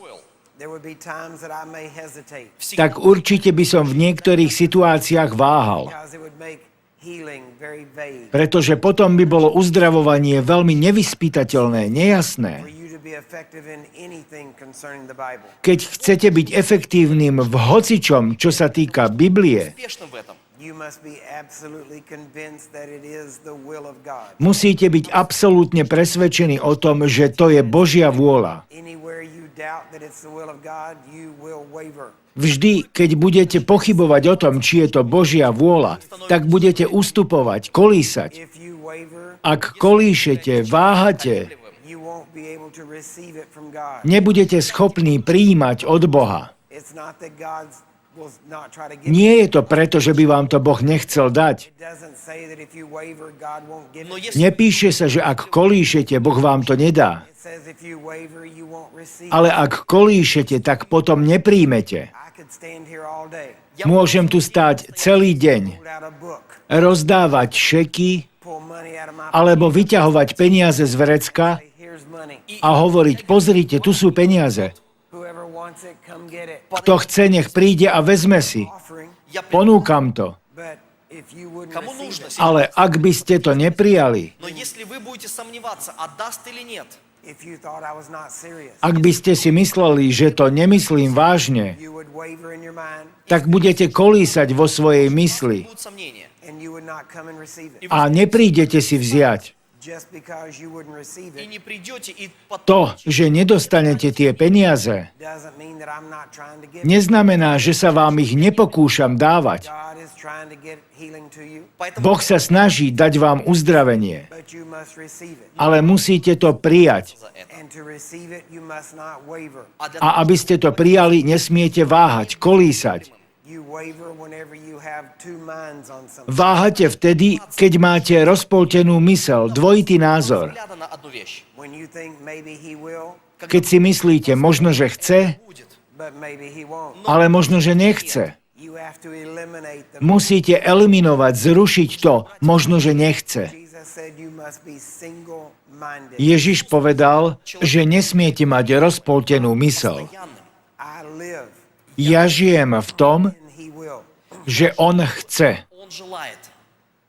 there would be times that I may hesitate tak určite by som v niektorých situáciách váhal. because it would make healing very vague. Pretože potom by bolo uzdravovanie veľmi nevyspytateľné, For nejasné. you to be effective in anything concerning the Bible, Keď chcete byť efektívnym v hocičom, čo sa týka Biblie, Успешным в этом. you must be absolutely convinced that it is the will of God. musíte byť absolútne presvedčení o tom, že to je Božia vôľa. Anywhere you doubt that it's the will of God, you will waver. Vždy, keď budete pochybovať o tom, či je to Božia vôľa, tak budete ustupovať, kolísať. If you waver, Ak kolíšete, váhate, you won't be able to receive it from God. nebudete schopní prijímať od Boha. It's not that God will not try to get Nie je to preto, že by vám to Boh nechcel dať. It doesn't say that if you waver, God won't give Но it. если Nepíše sa, že ak kolíšete, Boh vám to nedá. It says if you waver, you won't receive Ale it. ak kolíšete, tak potom nepríjmete. I could stand here all day, Môžem tu stáť celý deň, hold out a book, rozdávať šeky pull money out of my alebo vyťahovať peniaze z vrecka pocket. Here's money. a hovoriť, pozrite, tu sú peniaze. Whoever wants it, come get it. Kto chce, nech príde a vezme si. Offering, я при- Ponúkam to. but if you wouldn't Кому receive нужно? it, Ale ak by ste to neprijali, Но если вы будете сомневаться, отдаст или нет, if you thought I was not serious, ak by ste si mysleli, že to nemyslím vážne, you would waver in your mind tak budete kolísať vo svojej mysli будут сомнения. and you would not come and receive it. a neprídete si vziať. Just because you wouldn't receive И it не придете, и To, потом že nedostanete tie peniaze, doesn't mean that I'm not trying to give it. neznamená, že sa vám ich nepokúšam dávať. God is trying to get healing to you, Поэтому Boh sa snaží dať vám uzdravenie, but you must receive it. ale musíte to prijať. за это. And to receive it, you must not waver. А для A aby ste to prijali, nesmiete váhať, kolísať. You waver whenever you have two minds on something. Váhate vtedy, keď máte rozpoltenú mysel, dvojitý názor. взгляда на одну вещь. When you think maybe he will, Когда Keď si myslíte, možno, že chce, будет, but maybe he won't. ale možno, že nechce. You have to eliminate the Musíte eliminovať, zrušiť to, možno, že nechce. Jesus said you must be single-minded. Ježiš povedal, že nesmiete mať rozpoltenú mysel. постоянным. I live Ja žijem v tom, and he will. že on chce. Он желает.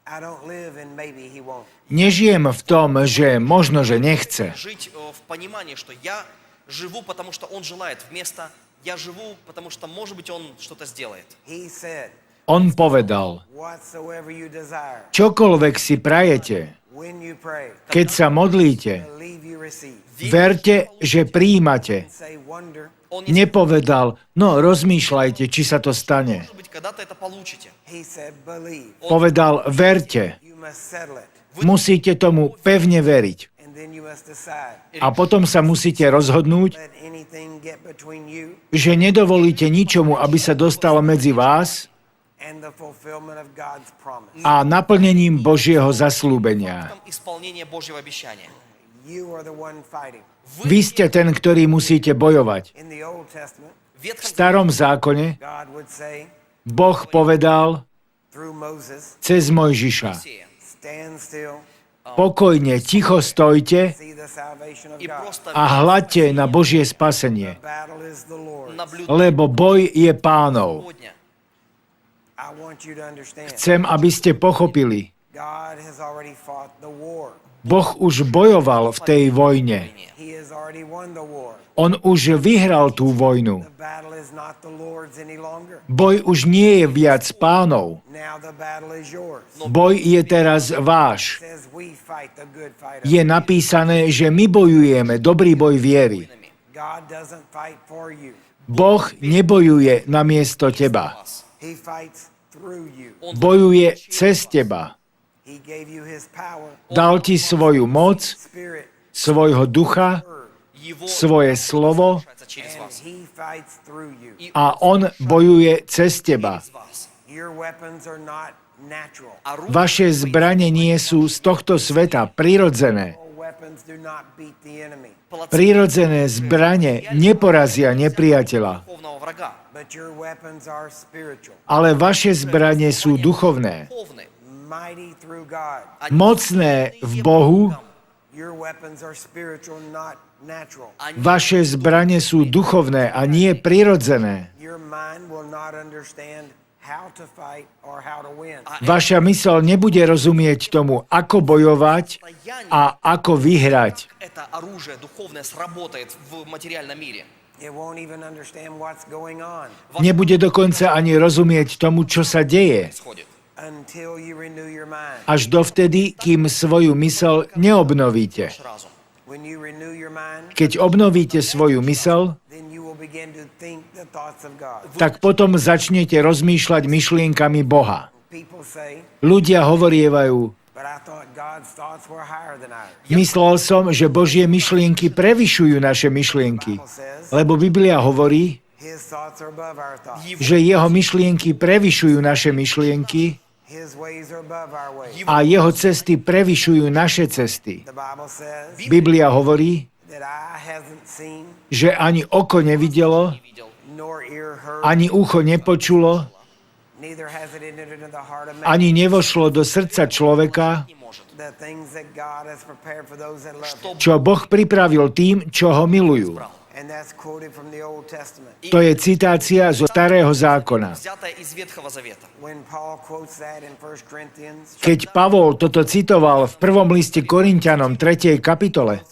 I don't live and maybe he won't. Nežijem v tom, že možno, že nechce. Жить в понимании, что я живу, потому что он желает, вместо я живу, потому что, может быть, он что-то сделает. He said, On povedal, whatsoever you desire, čokoľvek si prajete, when you pray, keď sa modlíte, believe you receive. verte, že príjmate. Say wonder. Он не Nepovedal, no rozmýšľajte, či sa to stane. может быть, когда-то это получите. He said believe. Povedal, verte. You must settle it. Musíte tomu pevne veriť. And then you must decide. A potom sa musíte rozhodnúť, Let anything get between you že nedovolíte ničomu, aby sa dostalo medzi vás and the fulfillment of God's promise. a naplnením Božieho zaslúbenia. Там исполнение Божьего обещания. You are the one fighting. Vy ste ten, ktorý musíte bojovať. In the Old Testament, В V Ветхом starom zákone God would say Boh povedal through Moses, cez Mojžiša, Завете stand still, pokojne, ticho stojte see the salvation of и God. просто a hľadte na Božie spasenie, The battle is the Lord. наблюдать lebo boj je Pánov. сегодня. I want you to understand. Chcem, aby ste pochopili, God has already fought the war. Boh už bojoval v tej vojne. He has already won the war. On už vyhral tú vojnu. The battle is not the Lord's any longer. Boj už nie je viac Pánov. Now the battle is yours. Boj je teraz váš. It says we fight the good fight. Je napísané, že my bojujeme dobrý boj viery. God doesn't fight for you. Boh nebojuje namiesto teba. Вас. He fights through you. Он Bojuje cez teba. He gave you his power, Dal ti svoju moc, spirit, svojho ducha, word, его svoje slovo совершается через and вас. he fights through you. И a on bojuje cez teba. через вас. Your weapons are not natural. А руки Vaše zbrane nie sú z tohto sveta, prirodzené. All weapons do not beat the enemy, Prirodzené zbrane neporazia nepriateľa, духовного врага. but your weapons are spiritual, ale vaše zbrane sú duchovné. Духовные. mighty through God. Они Mocné v Bohu, Your weapons are spiritual, not natural. Vaše zbrane sú duchovné a nie prirodzené. Your mind will not understand how to fight or how to win. Vaša myseľ nebude rozumieť tomu, ako bojovať a ako vyhrať. Это оружие духовное сработает в материальном мире. It won't even understand what's going on Nebude dokonca ani rozumieť tomu, čo sa deje, Происходит. until you renew your mind. až dovtedy, kým svoju myseľ neobnovíte. Сразу. When you renew your mind, Keď obnovíte svoju myseľ, then you will begin to think the thoughts of God. tak potom začnete rozmýšľať myšlienkami Boha. People say, Ľudia hovorievajú, but I thought God's thoughts were higher than ours. myslel som, že Božie myšlienky prevyšujú naše myšlienky, Bible says lebo Biblia hovorí, His thoughts are above our thoughts. že jeho myšlienky prevyšujú naše myšlienky His ways are above our ways. a jeho cesty prevyšujú naše cesty. The Bible says Biblia hovorí, that eye hasn't seen, že ani oko nevidelo, Видел. nor ear heard, ani ucho nepočulo, neither has it entered into the heart of man. ani nevošlo do srdca človeka, Не может. The things that God has prepared for those that love Him. čo Boh pripravil tým, čo ho milujú. And that's quoted from the Old Testament. To je citácia zo Starého zákona. Взятое из Ветхого Завета. When Paul quotes that in 1 Corinthians, Keď Pavol toto citoval v prvom liste Korinťanom 3. kapitole,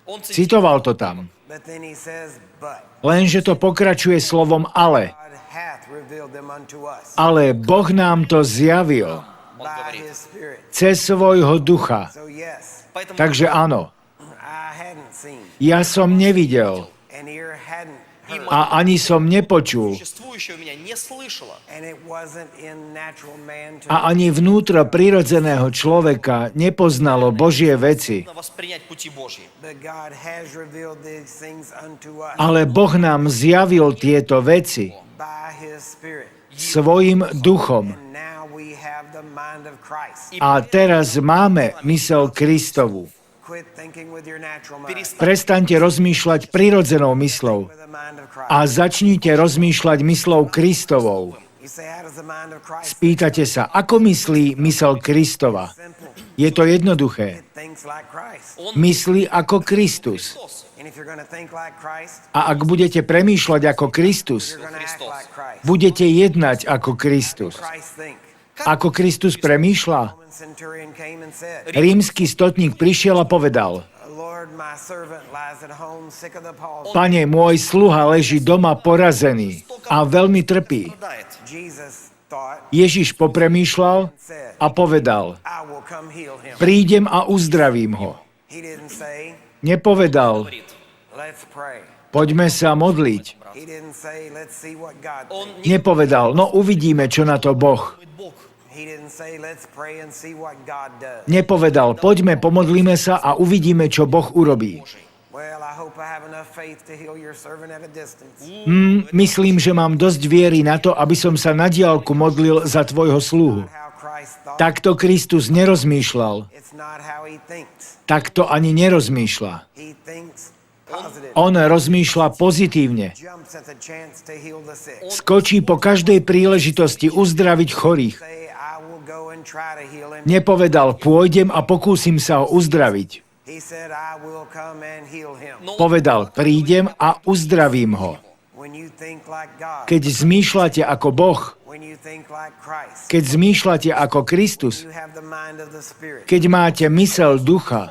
Он цитирует citoval to tam. but then he says, but Lenže to pokračuje slovom ale. God hath revealed them unto us Ale Boh nám to zjavil Он by говорит. His Spirit. cez svojho ducha. So yes, Поэтому Takže áno, I hadn't seen, ja som nevidel and ear hadn't heard, a ani som nepočul существующее у меня не слышало. and it wasn't in natural man to a ani vnútro prirodzeného človeka nepoznalo Božie veci. Нужно воспринять пути Божьи. but God has revealed these things unto us Ale Boh nám zjavil tieto veci by His Spirit. svojim duchom. And now we have the mind of Christ. A teraz máme mysel Kristovu. Quit thinking with your natural mind. Prestaňte rozmýšľať prirodzenou myslou With the mind of Christ. a začnite rozmýšľať myslou Kristovou. You say, how does the mind of Christ Spýtate sa, ako myslí mysel Kristova? simple? Je to jednoduché. It thinks like Christ. Он Myslí ako Kristus. Христос. And if you're going to think like Christ, A ak budete premýšľať ako Kristus, you're going to act Christos. like Christ. budete jednať ako Kristus. Christ think. Ako Kristus premýšľa? Roman centurion came and said, Rímsky stotník prišiel a povedal, Lord, my servant lies at home sick of the palsy. Pane, môj sluha leží doma porazený a veľmi trpí. Страдает. Jesus thought, Ježiš popremýšľal said, a povedal, I will come heal him. prídem a uzdravím ho. He didn't say, Nepovedal, Говорит. let's pray. poďme sa modliť. He didn't say, let's see what God Он thinks. не Nepovedal, no uvidíme, čo na to Boh. думает Бог. He didn't say, let's pray and see what God does. Nepovedal, poďme, pomodlíme sa a uvidíme, čo Boh urobí. Well, I hope I have enough faith to heal your servant at a distance. Myslím, že mám dosť viery na to, aby som sa na diaľku modlil za tvojho sluhu. How Christ thought. Takto Kristus nerozmýšľal. It's not how he thinks. Takto ani nerozmýšľa. He thinks positive. On rozmýšľa pozitívne. Jumps at the chance to heal the sick. Skočí po každej príležitosti uzdraviť chorých. Say, I will go and try to heal him. Nepovedal, pôjdem a pokúsim sa ho uzdraviť. He said, I will come and heal him. Но Povedal, prídem a uzdravím ho. When you think like God, Keď zmýšľate ako Boh, when you think like Christ, keď zmýšľate ako Kristus, you have the mind of the Spirit. keď máte mysel ducha,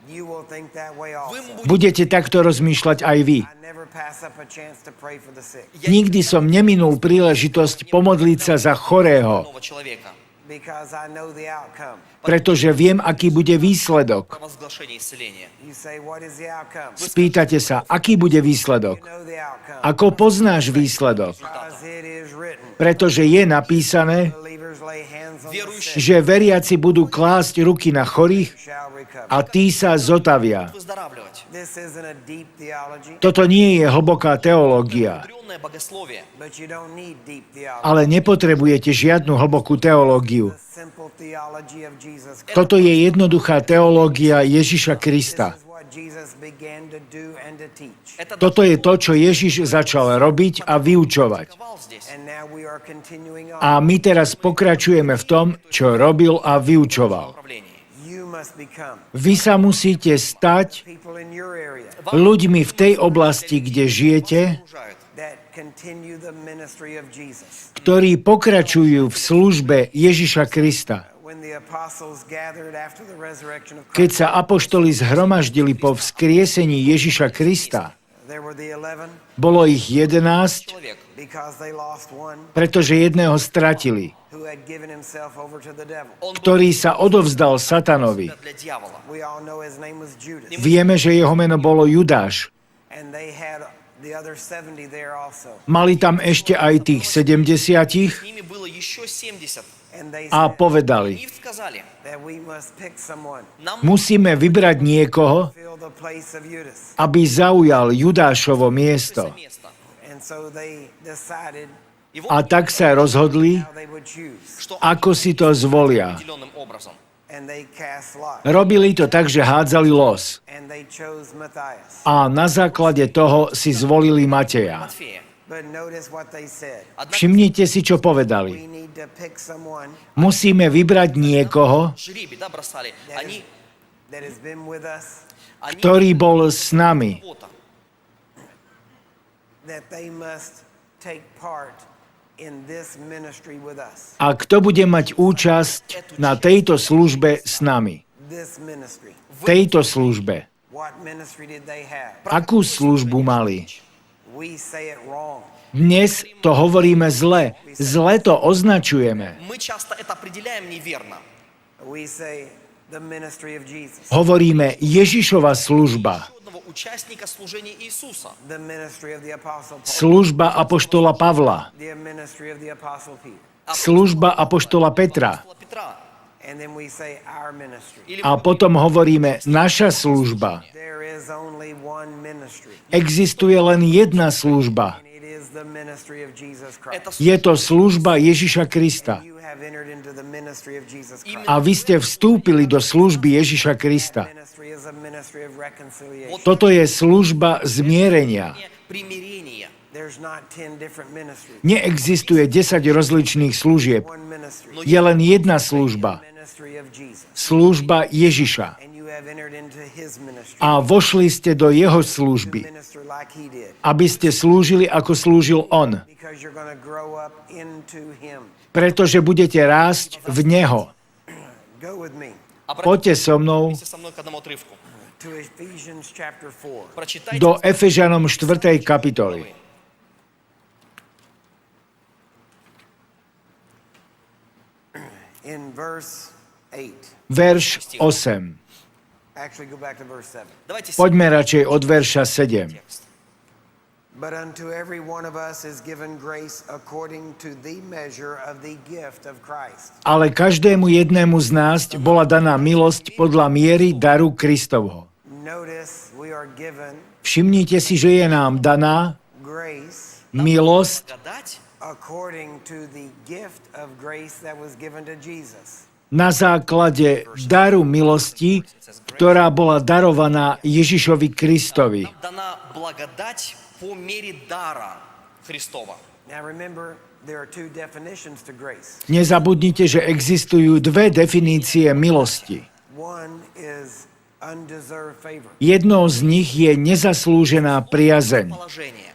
You will think that way also. budete takto rozmýšľať aj vy. I never pass up a chance to pray for the sick Nikdy som neminul príležitosť pomodliť sa za chorého, нового человека. because I know the outcome. pretože viem, aký bude výsledok. Провозглашение исцеления. You say, what is the outcome? Spýtate sa, aký bude You výsledok? know the outcome. Ako poznáš výsledok? Because it is written. Pretože je napísané, Believers lay hands on the Верующие sick, že veriaci budú klásť ruky na chorých shall recover. a tí sa zotavia. выздоравливать. This isn't a deep theology, Toto nie je hlboká teológia, Мудрёное богословие. but you don't need deep theology. ale nepotrebujete žiadnu hlbokú teológiu. The simple theology of Jesus Christ. Toto je jednoduchá teológia Ježiša Krista. This is what Jesus began to do and to teach. Это Toto je to, čo Ježiš začal robiť a vyučovať. давал здесь. And now we are continuing on. A my teraz pokračujeme v tom, čo robil a vyučoval. Направлении. You must become Vy sa musíte stať people in your area ľuďmi v tej oblasti, kde žijete, Окружают. that continue the ministry of Jesus. ktorí pokračujú v službe Ježiša Krista. When the apostles gathered after the resurrection of Keď Christ, sa apoštoli zhromaždili po vzkriesení Ježiša Krista, there were the 11 bolo ich 11, Человек, because they lost one pretože jedného stratili, who had given himself over to the devil. он ktorý sa odovzdal satanovi. для дьявола. We all know his name was Judas. Vieme, že jeho meno bolo Judáš. And they had the other 70 there also. Mali tam ešte aj tých 70 С ними было еще 70. And they a said povedali, Они сказали, that we must pick someone нам musíme vybrať niekoho, to fill the place of Judas. aby zaujal Judášovo miesto. место. And so they decided И A вот tak sa rozhodli, how they would choose. что ako si to zvolia. определенным образом. And they cast lots. Robili to tak, že hádzali los. And they chose Matthias. A na základe toho si zvolili Mateja. Матфея. But notice what they said. Однако Všimnite si, čo We povedali. need to pick someone Musíme vybrať niekoho, жребий, да, бросали. that, Они, that has been with us, ktorý bol s nami. кого-то. that they must take part in this ministry with us. A kto bude mať účasť na tejto službe s nami? This ministry. Tejto službe. What ministry did they have? Akú službu mali? We say it wrong. Dnes to hovoríme zle. Zle to označujeme. Мы часто это определяем неверно. We say the ministry of Jesus. Hovoríme Ježišova služba. Еще одного участника служения Иисуса. The ministry of the apostle Paul. Služba apoštola Pavla. The ministry of the apostle Peter. Služba apoštola Petra. Апостола Петра. And then we say our ministry. Или A potom hovoríme naša služba. There is only one ministry. Existuje len jedna služba. And it is the ministry of Jesus Christ. это Je to služba Ježiša Krista. You have entered into the ministry of Jesus Christ. A vy ste vstúpili do služby Ježiša Krista. Ministry is a ministry of reconciliation. Toto je služba zmierenia. примирение. There's not 10 different ministries. Neexistuje 10 rozličných služieb. One ministry. Je len jedna služba. Ministry of Jesus. Služba Ježiša. And you have entered into his ministry. A vošli ste do jeho To služby, minister like he did. aby ste slúžili, ako slúžil on. Because you're going to grow up into him. Pretože budete rásť v neho. Go with me Poďte so mnou Обратитесь со мной к одному отрывку. to Ephesians chapter 4. Прочитайте do Efežanom 4. kapitoly. In verse 8. Verš 8. Actually, go back to verse 7. Давайте Poďme radšej od verša 7. текст. But unto every one of us is given grace according to the measure of the gift of Christ. Ale každému jednému z nás bola daná milosť podľa miery daru Kristovho. Notice we are given Všimnite si, že je nám daná grace milosť Благодать according to the gift of grace that was given to Jesus. na základe daru milosti, ktorá bola darovaná Ježišovi Kristovi. нам дана благодать по мере дара Христова. Now remember, there are two definitions to grace. Nezabudnite, že existujú dve definície milosti. One is undeserved favor, Jednou z nich je nezaslúžená priazeň, Положение.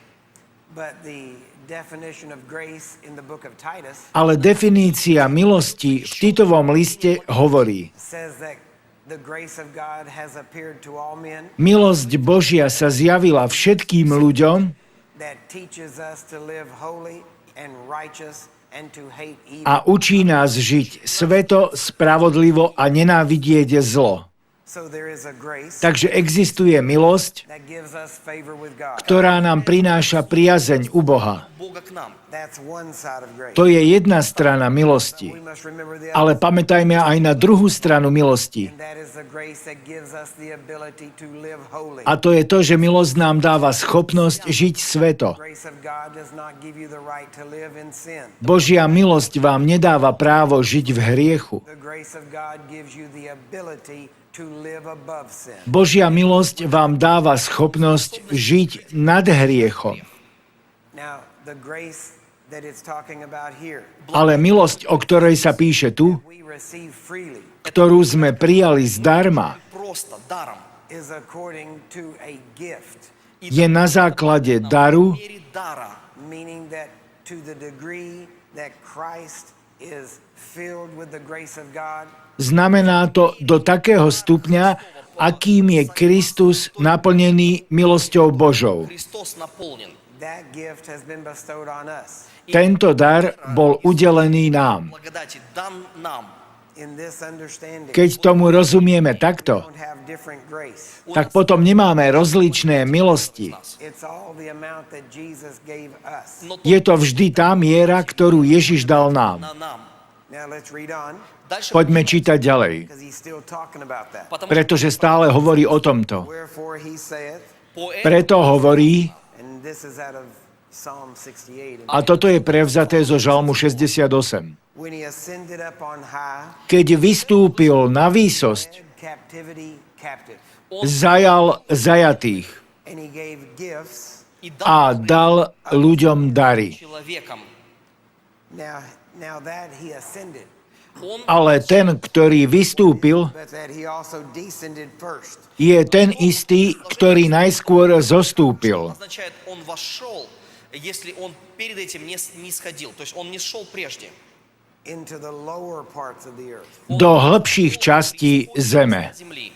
but the definition of grace in the book of Titus ale definícia milosti v Titovom liste hovorí: says that the grace of God has appeared to all men, milosť Božia sa zjavila všetkým ľuďom that teaches us to live holy and righteous and to hate evil. a učí nás žiť sveto, spravodlivo a nenávidieť zlo. So there is a grace Takže existuje milosť, that gives us favor with God. ktorá nám prináša priazeň u Boha. Бога к нам. That's one side of grace. To je jedna strana milosti. We must remember the Ale other. pamätajme aj na druhú stranu milosti. And that is the grace that gives us the ability to live holy. A to je to, že milosť nám dáva schopnosť žiť sveto. The grace of God does not give you the right to live in sin. Božia milosť vám nedáva právo žiť v hriechu. The grace of God gives you the ability to live above sin. Božia milosť vám dáva schopnosť žiť nad hriechom. Now, the grace that it's talking about here, Ale milosť, o ktorej sa píše tu, we receive freely. ktorú sme prijali zdarma, просто даром. is according to a gift, je na základe daru, В мере дара. meaning that to the degree that Christ is filled with the grace of God, znamená to do takého stupňa, akým je Kristus naplnený milosťou Božou. Христос наполнен. that gift has been bestowed on us. Tento dar bol udelený nám. Благодати дан нам. In this understanding, Keď tomu rozumieme takto, we don't have different grace. tak potom nemáme rozličné milosti. It's all the amount that Jesus gave us. Но Je to vždy tá miera, ktorú Ježiš dal nám. на нам. Now let's read on, Дальше, Poďme čítať ďalej, because he's still talking about that. потому что pretože stále hovorí o tomto. Wherefore he saith, по этому Preto hovorí, and this is out of Psalm 68, a toto je prevzaté zo Žalmu 68, when he ascended up on high, keď vystúpil na výsosť, led captivity captive, zajal zajatých and he gave gifts. и a дал dal ľuďom dary. человеком. Now that he ascended, Он Ale ten, ktorý vystúpil, but that he also descended first. je ten istý, ktorý najskôr zostúpil. означает, он вошел, если он перед этим не сходил. То есть он не шел прежде. Into the lower parts of the earth. Do hĺbších častí zeme. Земли.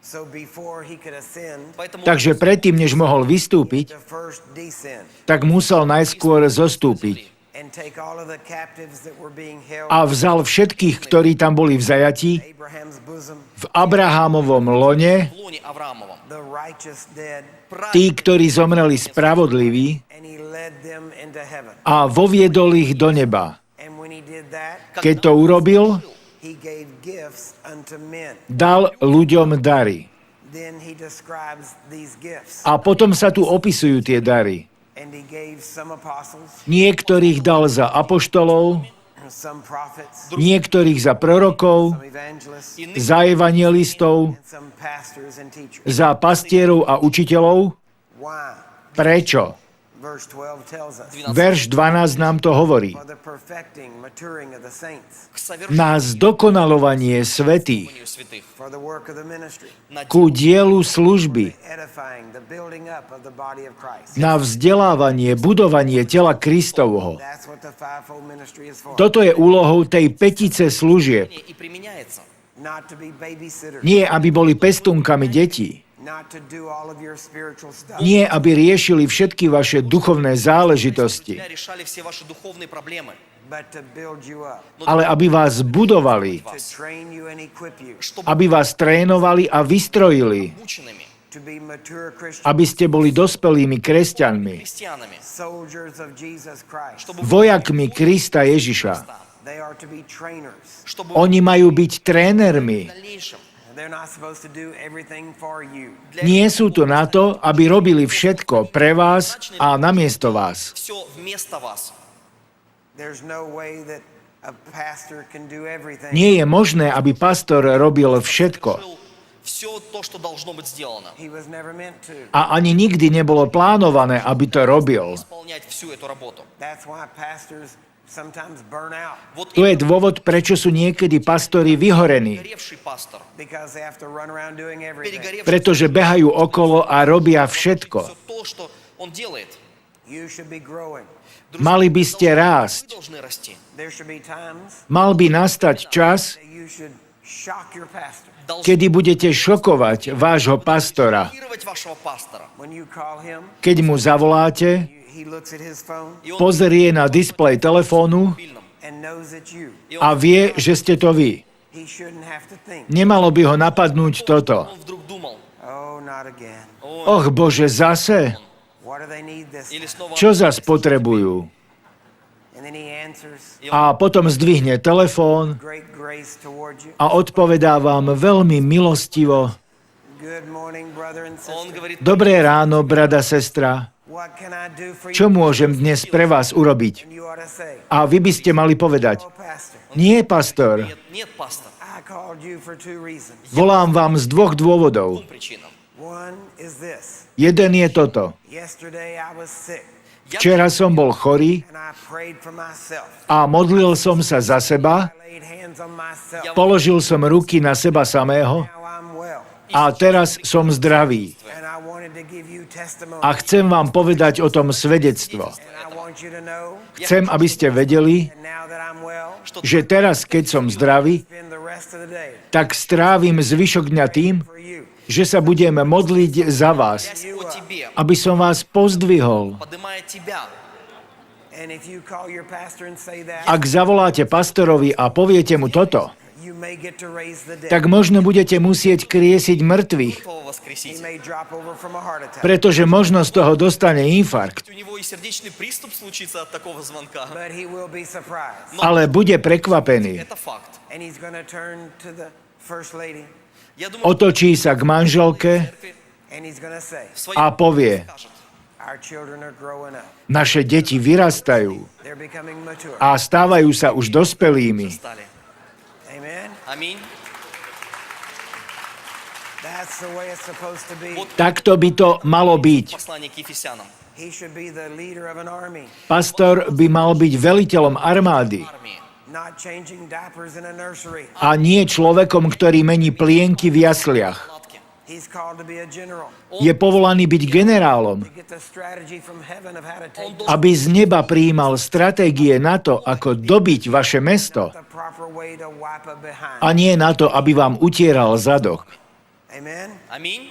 So before he could ascend, Поэтому Takže predtým, než mohol vystúpiť, to first descend tak musel najskôr zostúpiť. and take all of the captives that were being held A vzal všetkých, ktorí tam boli v zajatí, in Abraham's bosom, v Abrahámovom lone, в лоне Авраамовом. the righteous dead, tí, ktorí zomreli spravodliví, and he led them into heaven. a voviedol ich do neba. And when he did that, Keď to urobil, he gave gifts unto men. dal ľuďom dary. Then he describes these gifts. A potom sa tu opisujú tie dary. And he gave some apostles, Niektorých dal za apoštolov, some prophets, niektorých za prorokov, some evangelists, za evangelistov, and some pastors and teachers. za pastierov a učiteľov. Why? Prečo? Verse 12 tells us, Verš 12 nám to hovorí. for the perfecting, maturing of the saints, К совершенствованию Na zdokonalovanie svätých, святых. for the work of the ministry, На ku dielu služby, edifying, the building up of the body of Christ. na vzdelávanie, budovanie tela Kristovho. That's what the fivefold ministry is for. Toto je úlohou tej petice služieb. и применяется. Not to be babysitters, Nie, aby boli pestúnkami detí. not to do all of your spiritual stuff, Nie, aby riešili všetky vaše duchovné záležitosti, Для решали все ваши духовные проблемы. but to build you up, ale aby vás budovali, to train you and equip you, Чтобы aby vás trénovali a vystrojili, обученными to be mature Christians, aby ste boli dospelými kresťanmi, христианами. soldiers of Jesus Christ. Чтобы vojakmi Krista Ježiša. They are to be trainers. чтобы Oni majú byť в trénermi. дальнейшем They're not supposed to do everything for you. Nie sú tu na to, aby robili všetko pre vás a namiesto vás. все вместо вас. There's no way that a pastor can do everything. Nie je možné, aby pastor robil všetko. Все то, что должно быть сделано. He was never meant to. A ani nikdy nebolo plánované, aby to robil. Исполнять всю эту работу. That's why pastors sometimes burn out, Вот To je именно dôvod, prečo sú niekedy pastori vyhorení. перегоревший пастор, because they have to run around doing everything. перегоревший Pretože behajú okolo a robia все všetko. то, что он делает. You should be growing. Mali by ste Вы rásť. должны расти. There should be times Mal by nastať čas, that you should shock your pastor. Должны kedy budete šokovať vášho pastora. шокировать вашего пастора. When you call him, Keď mu zavoláte, he looks at his phone И он pozrie na displej telefónu в мобильном. and knows it's you. И a он, vie, že ste to vy. He shouldn't have to think, Nemalo by ho napadnúť toto. он вдруг думал, oh, not again. Och Bože, zase? What do they need this или time? снова... Čo zas potrebujú? And then he answers, A potom zdvihne telefón great grace toward you. a odpovedá vám veľmi milostivo. Good morning, brother and Он sister. говорит, Dobré ráno, brada, sestra. What can I do for Čo you? môžem dnes pre vás urobiť? And you ought to say, A vy by ste mali povedať, oh, pastor, nie, pastor, нет, нет, пастор, I called you for two reasons. volám vám z dvoch dôvodov. двум причинам. One is this. Jeden je toto. Yesterday I was sick Včera som bol chorý and I prayed for myself. a modlil som sa za seba I laid hands hands on myself. Položil som ruky na seba samého Now I'm well. a teraz som zdravý. And I wanted to give you testimony. A chcem vám povedať o tom svedectvo. And I want you to know Chcem, aby ste vedeli, that now that I'm well, že teraz, keď som zdravý, spend the rest of the day tak strávim zvyšok dňa tým, for you. že sa budem modliť za vás, О тебе, aby som vás pozdvihol. поднимая тебя. And if you call your pastor and say that, Ak zavoláte pastorovi a poviete mu toto, you may get to raise the dead. tak možno budete musieť kriesiť mŕtvych, Кто He воскресить? may drop over from a heart attack. pretože možno z toho dostane infarkt. У него и сердечный приступ случится от такого звонка. But he will be surprised. Ale bude prekvapený. Это факт. And he's going to turn to the first lady Я думаю, Otočí sa k manželke and he's going to say, в своей a povie, скажет, our children are growing up. naše deti vyrastajú They're becoming mature. a stávajú sa už dospelými. стали. Amen. Аминь. That's the way it's supposed to be. Takto by to malo byť. Послание к Ефесянам. He should be the leader of an army, Pastor by mal byť veliteľom armády Армии. not changing diapers in a nursery. a nie človekom, ktorý mení plienky v jasliach. Палатки. He's called to be a general, Je povolaný byť generálom, to get the strategy from heaven of how to take aby z neba prijímal stratégie na to, ako dobiť vaše mesto, the proper way to wipe up behind. a nie na to, aby vám utieral zadok. Amen. Аминь.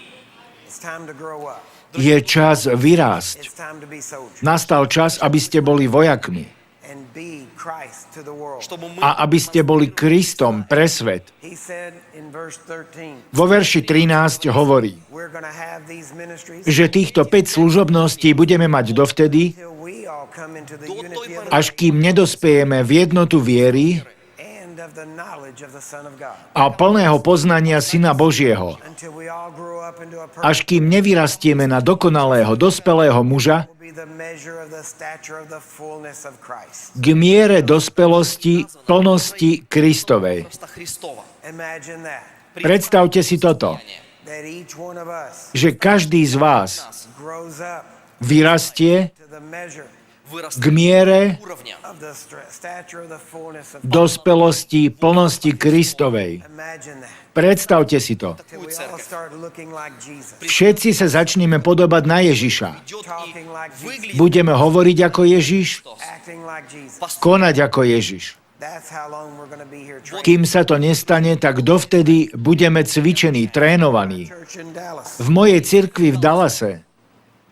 It's time to grow up. Je čas vyrásť. It's time to be soldiers Nastal čas, aby ste boli vojakmi and be Christ to the world. Чтобы мы a aby ste boli Kristom pre svet. He said in verse 13, Vo verši 13 hovorí, we're going to have these ministries že týchto 5 služobností budeme mať dovtedy, till we all come into the До той unity of поры, až kým nedospejeme v jednotu viery and of the knowledge of the Son of God, a plného poznania Syna Božieho, until we all grow up into a až perfect kým nevyrastieme na dokonalého, dospelého muža, will be the measure of the stature of the fullness of Christ. k miere dospelosti plnosti Kristovej. просто Христова. Imagine that, Predstavte si toto, that each one of us že každý z vás grows up vyrastie to the measure Вырос k miere уровня. of the stature of the fullness of dospelosti plnosti Kristovej. Imagine that. Predstavte si to. Till we all start looking like Jesus, Všetci sa začneme podobať na Ježiša. Идет talking и like Jesus, выглядит Budeme hovoriť ako Ježiš, acting like Jesus. konať ako Ježiš. That's how long we're going to be here training. Kým sa to nestane, tak dovtedy budeme cvičení, trénovaní. Church in Dallas, V mojej cirkvi v Dallase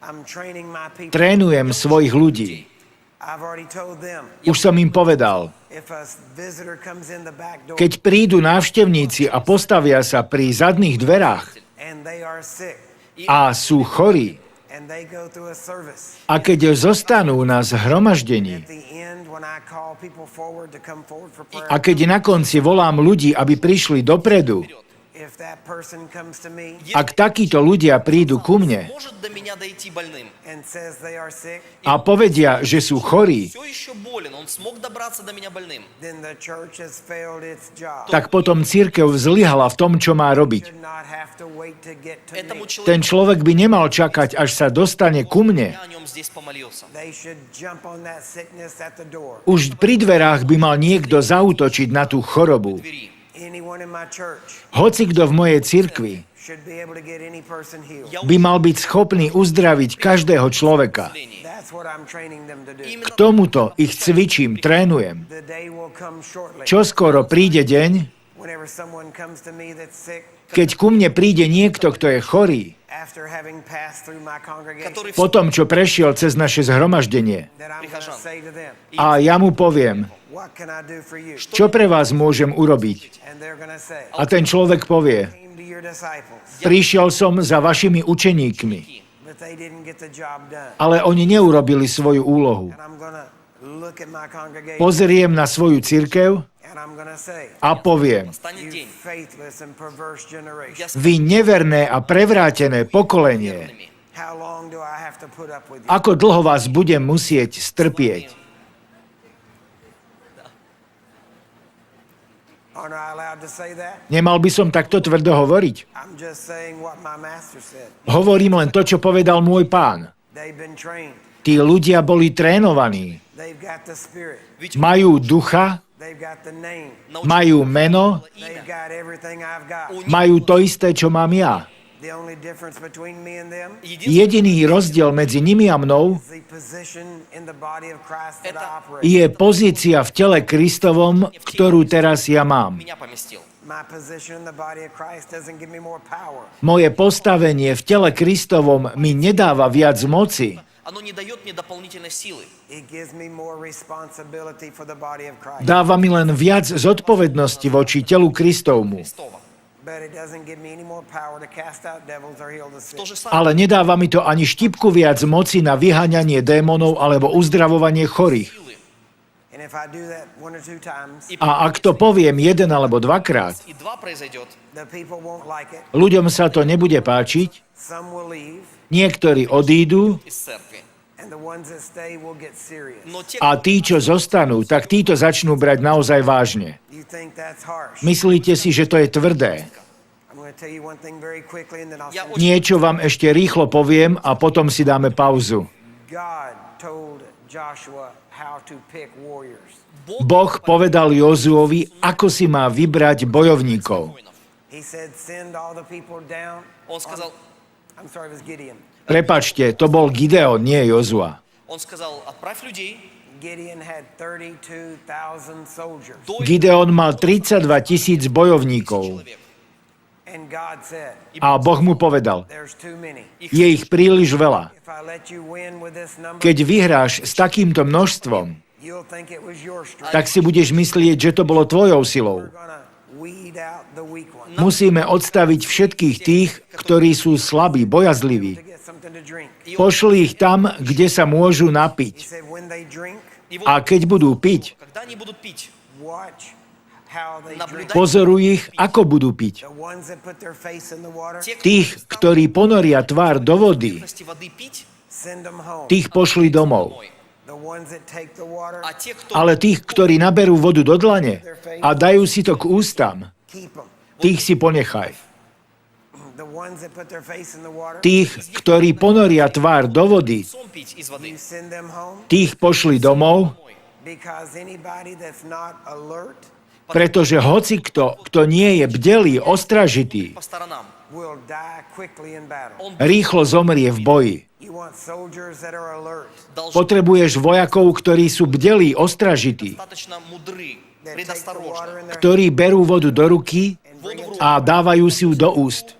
I'm training my people. trénujem svojich ľudí. I've already told them, Už som im povedal, if a visitor comes in the back door keď prídu návštevníci a postavia sa pri zadných dverách and they are sick a sú chorí, and they go through a service, a keď zostanú na zhromaždení, at the end when I call people forward to come forward for prayer, a keď na konci volám ľudí, aby prišli dopredu, if that person comes to me ak takíto ľudia prídu ku mne может до меня дойти больным. and says they are sick, a povedia, že sú chorí, Все еще болен, он смог добраться до меня больным. then the church has failed its job. tak potom cirkev zlyhala v tom, čo má robiť. Should not have to wait to get to Этому me. Ten человеку človek by nemal čakať, až sa dostane ku mne. я о нем здесь помолился. They should jump on that sickness at the door. Už pri dverách by mal niekto zaútočiť na tú chorobu. Двери. Anyone in my church Hoci kto v mojej cirkvi should be able to get any person healed. Я by mal byť schopný uzdraviť každého človeka. учитель. That's what I'm training them to do. Именно K tomuto ich cvičím, trénujem. The day will come shortly Čo skoro príde deň, whenever someone comes to me that's sick keď ku mne príde niekto, kto je chorý, after having passed through my congregation, который po tom, čo prešiel cez naše zhromaždenie. that I'm going to say to them, A ja mu poviem, what can I do for you? čo pre vás môžem urobiť? And they're going to say, A ten človek povie, came to your disciples, prišiel som za vašimi učeníkmi, but they didn't get the job done. ale oni neurobili svoju úlohu. And I'm going to look at my congregation Pozriem na svoju cirkev and I'm going to say, a poviem, станет you день. faithless and perverse generation, Я vy neverné a prevrátené pokolenie, верными. how long do I have to put up with you? ako dlho vás budem musieť strpieť? Aren't I allowed to say that? Nemal by som takto tvrdo hovoriť? I'm just saying what my master said. Hovorím len to, čo povedal môj pán. They've been trained. Tí ľudia boli trénovaní. They've got the spirit. Majú ducha, They've got the name. majú meno, They've got everything I've got. majú to isté, čo mám ja. The only difference between me and them Jediný rozdiel medzi nimi a mnou is the position in the body of Christ that I operate. je pozícia v tele Kristovom, ktorú teraz ja mám. меня поместил. My position in the body of Christ doesn't give me more power. Moje postavenie v tele Kristovom mi nedáva viac moci, Оно не дает мне дополнительной силы. It gives me more responsibility for the body of Christ. dáva mi len viac zodpovednosti voči telu Kristovmu. Христова. But it doesn't give me any more power to cast out devils or heal the sick. То же самое. Ale nedáva mi to ani štipku viac moci na vyháňanie démonov alebo uzdravovanie chorých. Силы. And if I do that one or two times, A ak to poviem jeden alebo dvakrát, И два произойдет. the people won't like it. ľuďom sa to nebude páčiť, Some will leave, niektorí odídu Из церкви. and the ones that stay will get serious. Но те, a tí, čo zostanú, tak títo začnú brať naozaj vážne. You think that's harsh? Myslíte si, že to je tvrdé? I'm going to tell you one thing very quickly, and then I'll Я send очень- Niečo vám ešte rýchlo poviem a potom si dáme pauzu. God told Joshua how to pick warriors. Boh povedal Jozuovi, ako si má vybrať bojovníkov. воинов. He said, send all the people down. Он сказал, I'm sorry, it was Gideon. Prepačte, to bol Gideon, nie Jozua. он сказал, отправь людей. Gideon had 32,000 soldiers. До Gideon mal 32 000 bojovníkov человек. And God said, a Boh mu povedal, there's too many. je ich príliš veľa. If I let you win with this number, Keď vyhráš s takýmto množstvom, you'll think it was your strength. tak si budeš myslieť, že to bolo tvojou silou. We're going to weed out the weak ones Musíme odstaviť všetkých tých, ktorí sú slabí, to bojazliví. get something to drink. Pošli ich tam, kde sa môžu He napiť. said, when they drink, И вот, A keď budú piť, когда они будут пить, watch how they drink. pozoruj ich, ako budú piť. The ones that put their face in the water, те, кто Tých, ktorí ponoria tvár do vody, поверхности воды пить, send them home. tých pošli domov. мой. The ones that take the water, А те, кто Ale tých, ktorí naberú vodu do dlane a dajú si to k ústam, keep them. tých si ponechaj. The ones that put their face in the water, Tých, ktorí ponoria tvár do vody, сом пить из воды, you send them home tých pošli domov, мой. because anybody that's not alert pretože hocikto, kto nie je bdelý, ostražitý, По сторонам. will die quickly in battle. Он rýchlo zomrie v boji. You want soldiers that are alert, должен Potrebuješ vojakov, ktorí sú bdelí, ostražití, достаточно мудры, that take the water предосторожны. in their ktorí berú vodu do ruky and bring it a dávajú si ju do úst.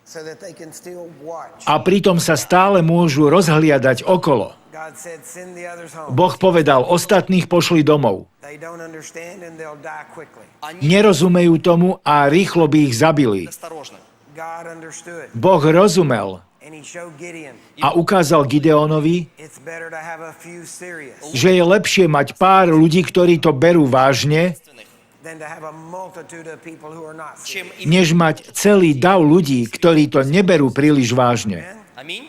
so that they can still watch. A pritom sa stále môžu rozhliadať okolo. God said, send the others home. Boh povedal, ostatných pošli domov. They don't understand and they'll die quickly. Они Nerozumejú tomu a rýchlo by ich zabili. предосторожны. God understood, Boh rozumel and he showed Gideon, a ukázal Gideonovi, it's better to have a few serious že je lepšie mať pár ľudí, ktorí to berú vážne, than to have a multitude of people who are not Чем serious. им... než mať celý dav ľudí, ktorí to neberú príliš vážne. Аминь.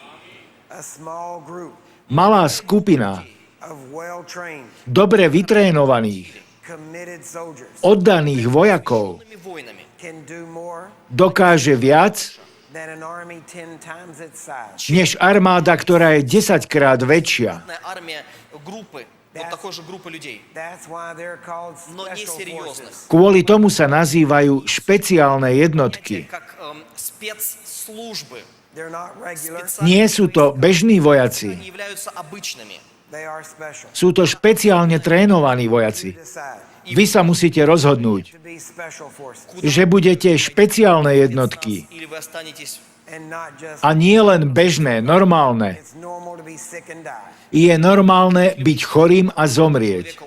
A small group Malá skupina of well-trained, dobre vytrénovaných, committed soldiers oddaných vojakov Умными воинами. can do more dokáže viac, than an army 10 times its size. než armáda, ktorá je 10-krát väčšia. Одна армия группы, вот такой же группы людей. That's why they're called Но special несерьезных. forces. Kvôli tomu sa nazývajú špeciálne jednotky. Как спецслужбы. They're not regular, Nie sú to bežní vojaci, Они являются обычными. they are special. sú to špeciálne trénovaní vojaci. Decide Vy sa musíte rozhodnúť, to be special forces že budete špeciálne jednotky Или вы останетесь... and not just a nie len bežné, normálne. it's normal to be sick and die. Je normálne byť chorým a zomrieť. человека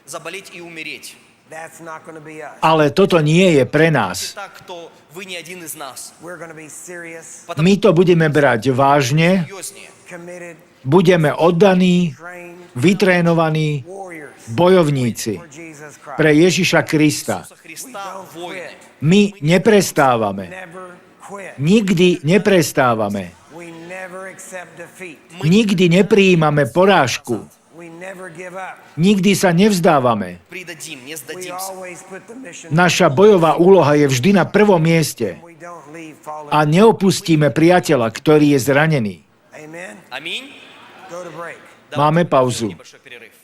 заболеть и умереть. That's not going to be us. Ale toto nie je pre nás. Так, кто вы не один из нас. We're going to be serious, Потому My to budeme brať vážne, серьезнее. committed, budeme oddaní, trained vytrénovaní warriors bojovníci for Jesus Christ. pre Ježiša Krista. Иисуса Христа воины. My neprestávame. Never quit. Nikdy neprestávame. We never accept defeat. Nikdy neprijímame porážku. We never give up. Nikdy sa nevzdávame. Придадим, не We сдадимся. always put the mission. Naša bojová úloha je vždy na prvom mieste. We don't leave fallen. A neopustíme priateľa, ktorý je zranený. Amen. Аминь. Go to break. Máme pauzu. Небольшой перерыв.